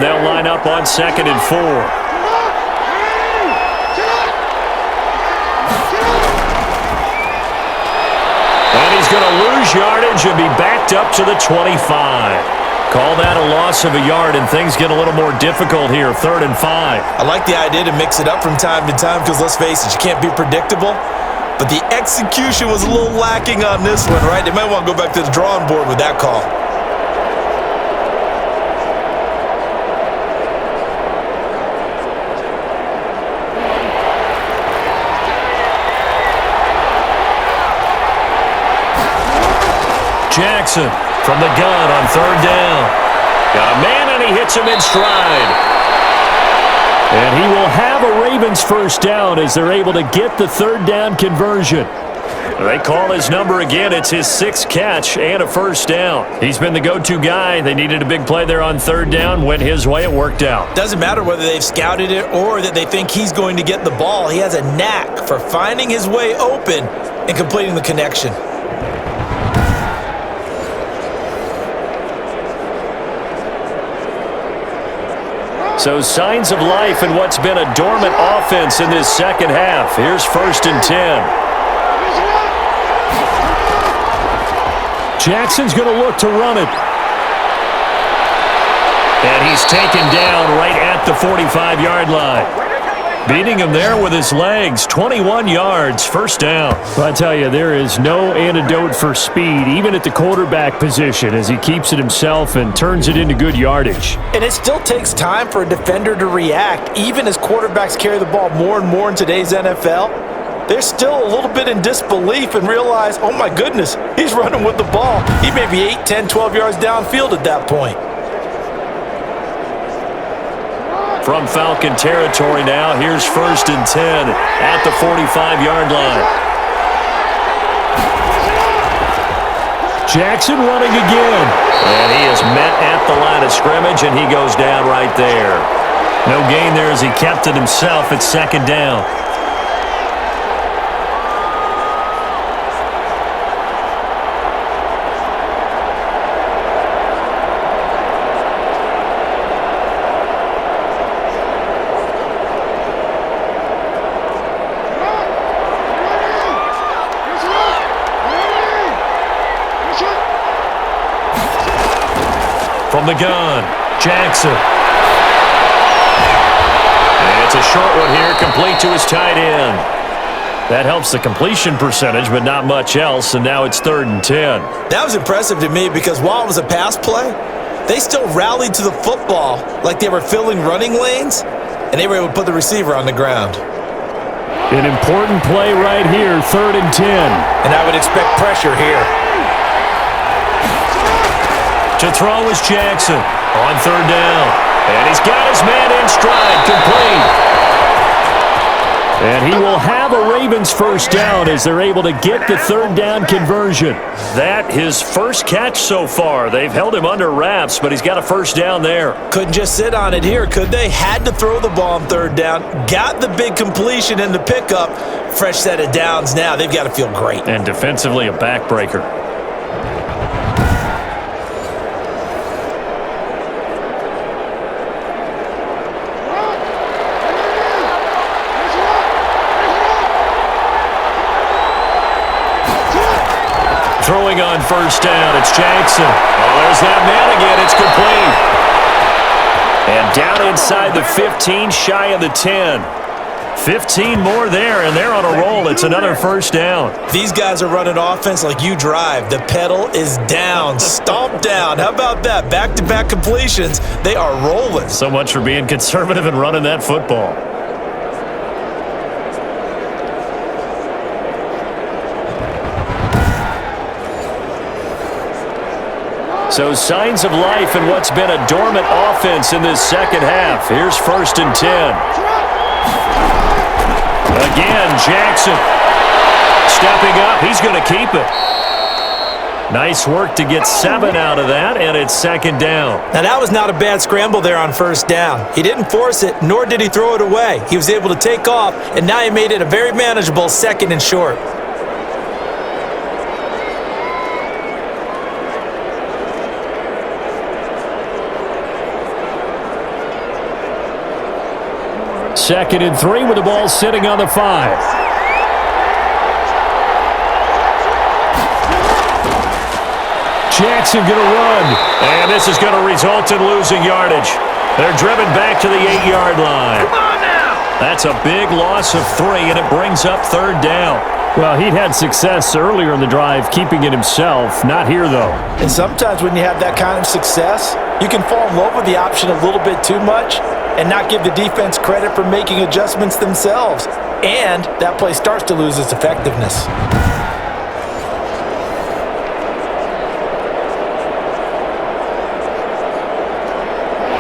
they'll line up on 2nd and 4. And he's going to lose yardage and be backed up to the 25. Call that a loss of a yard, and things get a little more difficult here. 3rd and 5. I like the idea to mix it up from time to time because, let's face it, you can't be predictable. But the execution was a little lacking on this one, right? They might want to go back to the drawing board with that call. Jackson from the gun on 3rd down. Got a man, and he hits him in stride. And he will have a Ravens 1st down as they're able to get the 3rd down conversion. They call his number again. It's his 6th catch and a 1st down. He's been the go-to guy. They needed a big play there on 3rd down. Went his way. It worked out. Doesn't matter whether they've scouted it or that they think he's going to get the ball. He has a knack for finding his way open and completing the connection. So signs of life in what's been a dormant offense in this 2nd half. Here's 1st and 10. Jackson's going to look to run it. And he's taken down right at the 45-yard line. Beating him there with his legs. 21 yards, 1st down. Well, I tell you, there is no antidote for speed, even at the quarterback position, as he keeps it himself and turns it into good yardage. And it still takes time for a defender to react, even as quarterbacks carry the ball more and more in today's NFL. They're still a little bit in disbelief and realize, oh my goodness, he's running with the ball. He may be 8, 10, 12 yards downfield at that point. From Falcon territory now, here's 1st and 10 at the 45-yard line. Jackson running again. And he is met at the line of scrimmage, and he goes down right there. No gain there as he kept it himself at 2nd down. From the gun, Jackson. And it's a short one here, complete to his tight end. That helps the completion percentage, but not much else, and now it's 3rd and 10. That was impressive to me because while it was a pass play, they still rallied to the football like they were filling running lanes, and they were able to put the receiver on the ground. An important play right here, 3rd and 10. And I would expect pressure here. To throw is Jackson on 3rd down. And he's got his man in stride, complete. And he will have a Ravens 1st down as they're able to get the 3rd down conversion. That his 1st catch so far. They've held him under wraps, but he's got a 1st down there. Couldn't just sit on it here, could they? Had to throw the ball on 3rd down. Got the big completion and the pickup. Fresh set of downs now. They've got to feel great. And defensively a backbreaker. Throwing on 1st down, it's Jackson. Oh, there's that man again. It's complete. And down inside the 15, shy of the 10. 15 more there, and they're on a roll. It's another 1st down. These guys are running offense like you drive. The pedal is down, stomp down. How about that? Back-to-back completions. They are rolling. So much for being conservative and running that football. So signs of life in what's been a dormant offense in this second half. Here's 1st and 10. Again, Jackson stepping up. He's going to keep it. Nice work to get 7 out of that, and it's 2nd down. Now, that was not a bad scramble there on 1st down. He didn't force it, nor did he throw it away. He was able to take off, and now he made it a very manageable 2nd and short. Second and 3 with the ball sitting on the 5. Jackson going to run, and this is going to result in losing yardage. They're driven back to the 8-yard line. Come on now! That's a big loss of 3, and it brings up 3rd down. Well, he'd had success earlier in the drive keeping it himself. Not here, though. And sometimes when you have that kind of success, you can fall in love with the option a little bit too much and not give the defense credit for making adjustments themselves. And that play starts to lose its effectiveness.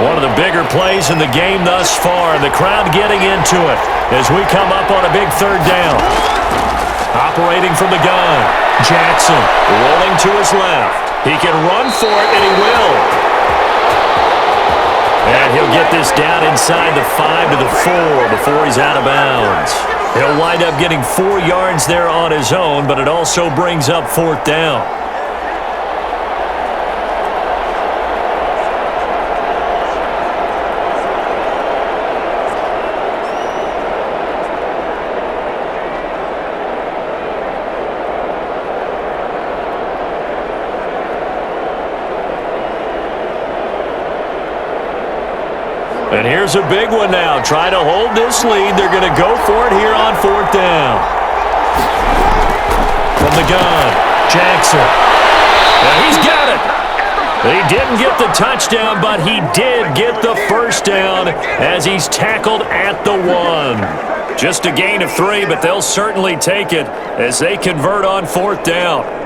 One of the bigger plays in the game thus far. The crowd getting into it as we come up on a big 3rd down. Operating from the gun. Jackson rolling to his left. He can run for it, and he will. And he'll get this down inside the 5 to the 4 before he's out of bounds. He'll wind up getting 4 yards there on his own, but it also brings up 4th down. And here's a big one now. Trying to hold this lead. They're going to go for it here on 4th down. From the gun, Jackson. And he's got it. He didn't get the touchdown, but he did get the 1st down as he's tackled at the 1. Just a gain of 3, but they'll certainly take it as they convert on 4th down.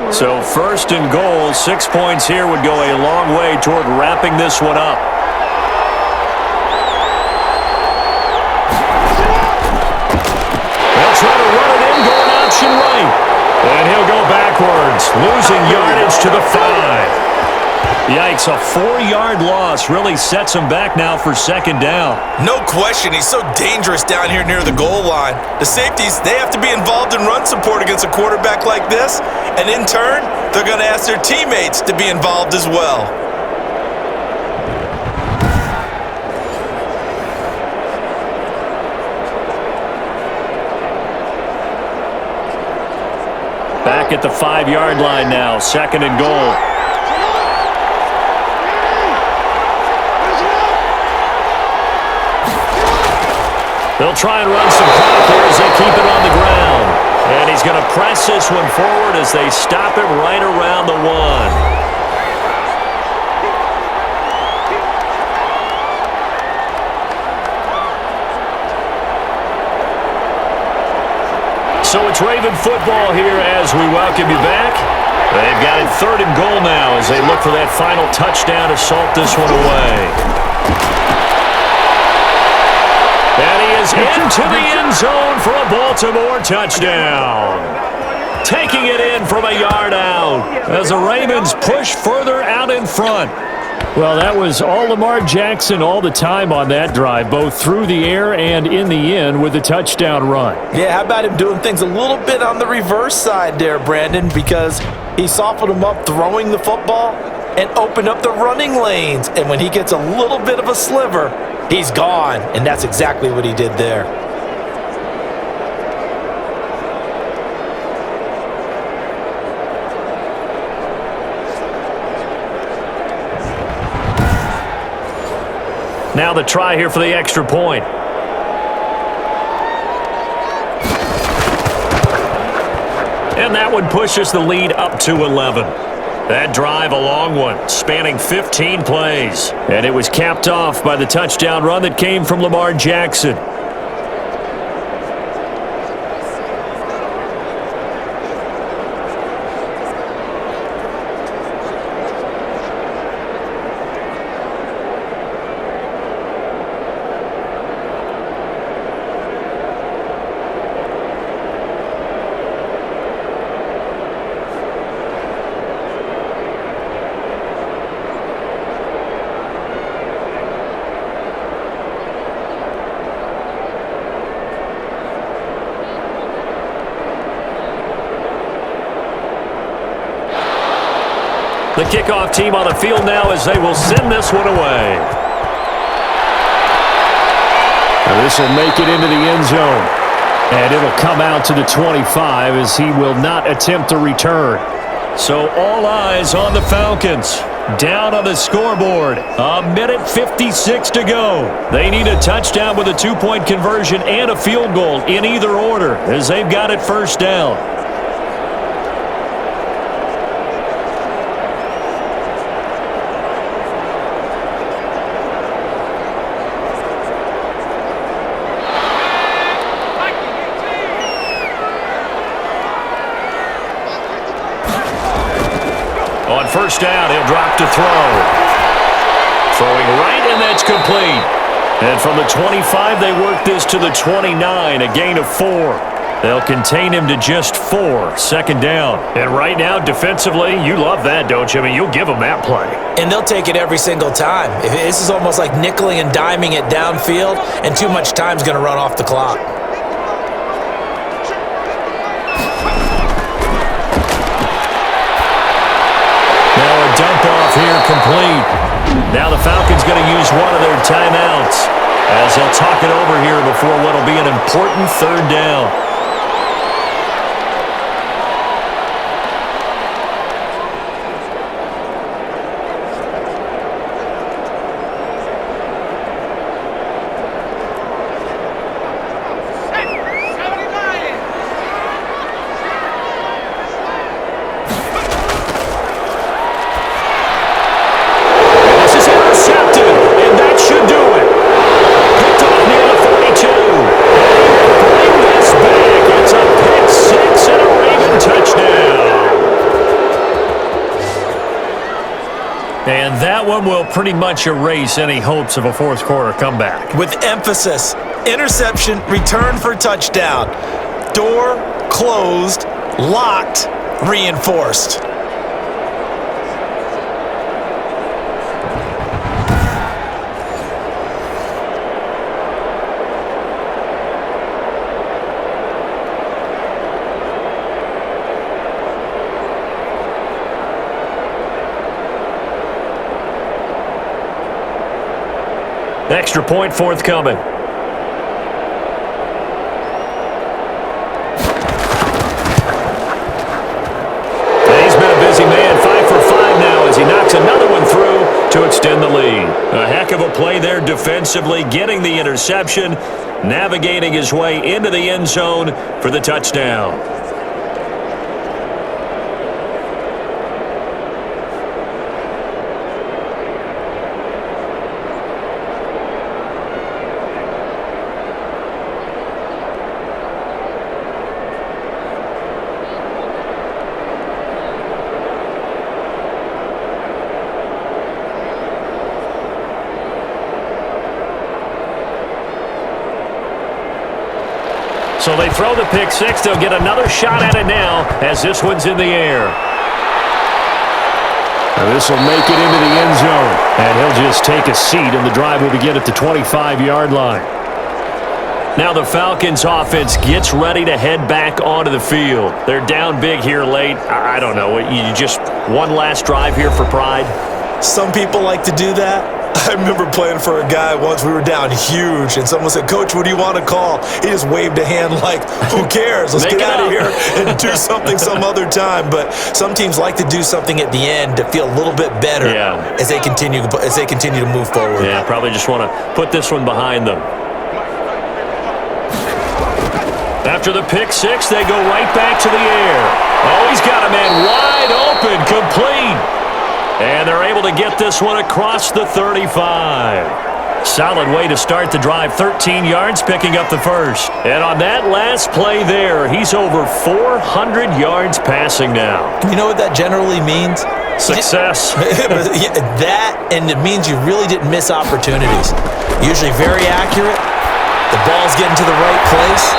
So 1st and goal, 6 points here would go a long way toward wrapping this one up. They'll try to run it in, going option right. And he'll go backwards, losing yardage to the 5. Yikes, a 4-yard loss really sets him back now for 2nd down. No question, he's so dangerous down here near the goal line. The safeties, they have to be involved in run support against a quarterback like this, and in turn, they're going to ask their teammates to be involved as well. Back at the 5-yard line now, 2nd and goal. They'll try and run some clock here as they keep it on the ground. And he's going to press this one forward as they stop him right around the 1. So it's Raven football here as we welcome you back. They've got it 3rd and goal now as they look for that final touchdown to salt this one away. And he is into the end zone for a Baltimore touchdown. Taking it in from a yard out as the Ravens push further out in front. Well, that was all Lamar Jackson all the time on that drive, both through the air and in the end with the touchdown run. Yeah, how about him doing things a little bit on the reverse side there, Brandon, because he softened him up throwing the football and opened up the running lanes. And when he gets a little bit of a sliver, he's gone, and that's exactly what he did there. Now the try here for the extra point. And that one pushes the lead up to 11. That drive, a long one, spanning 15 plays. And it was capped off by the touchdown run that came from Lamar Jackson. The kickoff team on the field now as they will send this one away. And this will make it into the end zone. And it'll come out to the 25 as he will not attempt a return. So all eyes on the Falcons. Down on the scoreboard. A minute 56 to go. They need a touchdown with a 2-point conversion and a field goal in either order as they've got it first down. On first down, he'll drop to throw. Throwing right, and that's complete. And from the 25, they work this to the 29, a gain of 4. They'll contain him to just 4, second down. And right now, defensively, you love that, don't you? I mean, you'll give them that play. And they'll take it every single time. This is almost like nickeling and diming it downfield, and too much time's going to run off the clock. Dump off here complete. Now the Falcons going to use one of their timeouts as they'll talk it over here before what will be an important third down. And that one will pretty much erase any hopes of a fourth quarter comeback. With emphasis, interception, return for touchdown. Door closed, locked, reinforced. Extra point forthcoming. And he's been a busy man, 5 for 5 now as he knocks another one through to extend the lead. A heck of a play there defensively, getting the interception, navigating his way into the end zone for the touchdown. So they throw the pick six. They'll get another shot at it now as this one's in the air. This will make it into the end zone. And he'll just take a seat, and the drive will begin at the 25-yard line. Now the Falcons offense gets ready to head back onto the field. They're down big here late. I don't know. You just one last drive here for pride? Some people like to do that. I remember playing for a guy once. We were down huge, and someone said, "Coach, what do you want to call?" He just waved a hand like, "Who cares? Let's get out of here and do something some other time." But some teams like to do something at the end to feel a little bit better as they continue to move forward. Yeah, probably just want to put this one behind them. After the pick six, they go right back to the air. Oh, he's got a man wide open, complete. And they're able to get this one across the 35. Solid way to start the drive. 13 yards, picking up the first. And on that last play there, he's over 400 yards passing now. You know what that generally means? Success. That, and it means you really didn't miss opportunities. Usually very accurate. The ball's getting to the right place.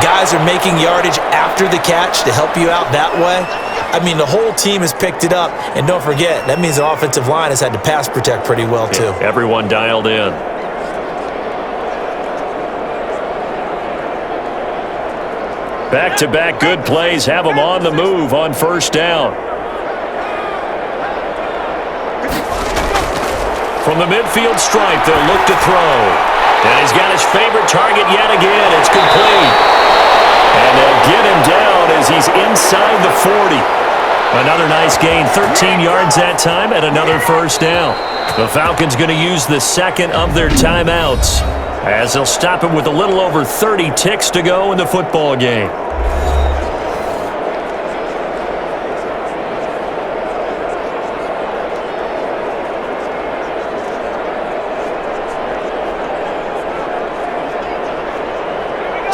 Guys are making yardage after the catch to help you out that way. I mean, the whole team has picked it up. And don't forget, that means the offensive line has had to pass protect pretty well, too. Everyone dialed in. Back-to-back good plays have them on the move on first down. From the midfield stripe, they'll look to throw. And he's got his favorite target yet again. It's complete. And they'll get him down as he's inside the 40. Another nice gain, 13 yards that time, and another first down. The Falcons going to use the second of their timeouts, as they'll stop it with a little over 30 ticks to go in the football game.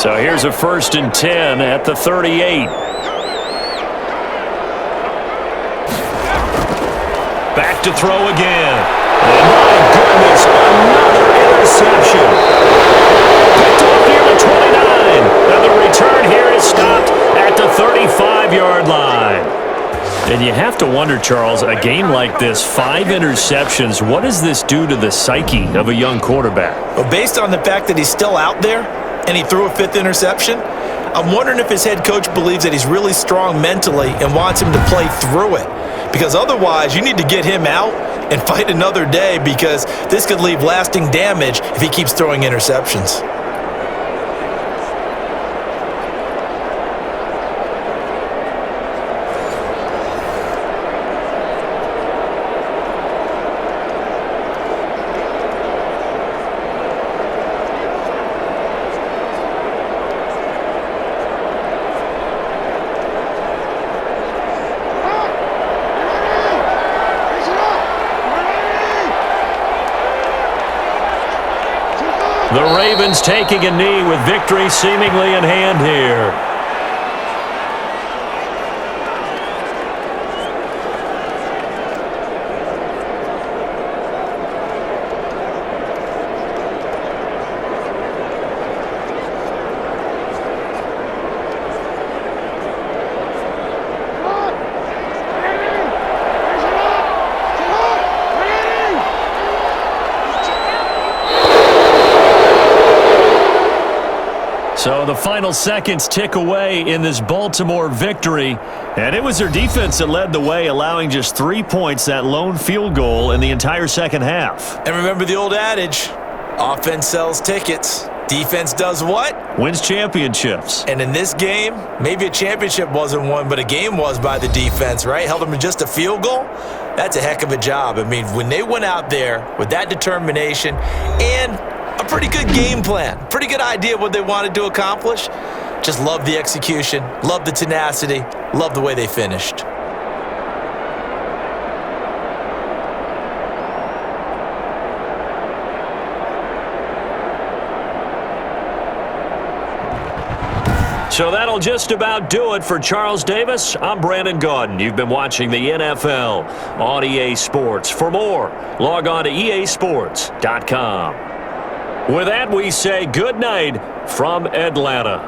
So here's a 1st and 10 at the 38. Back to throw again. And my goodness, another interception. Picked off near the 29. And the return here is stopped at the 35-yard line. And you have to wonder, Charles, a game like this, 5 interceptions, what does this do to the psyche of a young quarterback? Well, based on the fact that he's still out there and he threw a 5th interception, I'm wondering if his head coach believes that he's really strong mentally and wants him to play through it. Because otherwise, you need to get him out and fight another day, because this could leave lasting damage if he keeps throwing interceptions. The Ravens taking a knee with victory seemingly in hand here. So the final seconds tick away in this Baltimore victory, and it was their defense that led the way, allowing just 3 points, that lone field goal in the entire second half. And remember the old adage, offense sells tickets. Defense does what? Wins championships. And in this game, maybe a championship wasn't won, but a game was by the defense, right? Held them to just a field goal. That's a heck of a job. I mean, when they went out there with that determination and a pretty good game plan, pretty good idea what they wanted to accomplish, just love the execution, love the tenacity, love the way they finished. So that'll just about do it for Charles Davis. I'm Brandon Gaudin. You've been watching the NFL on EA Sports. For more, log on to easports.com. With that, we say good night from Atlanta.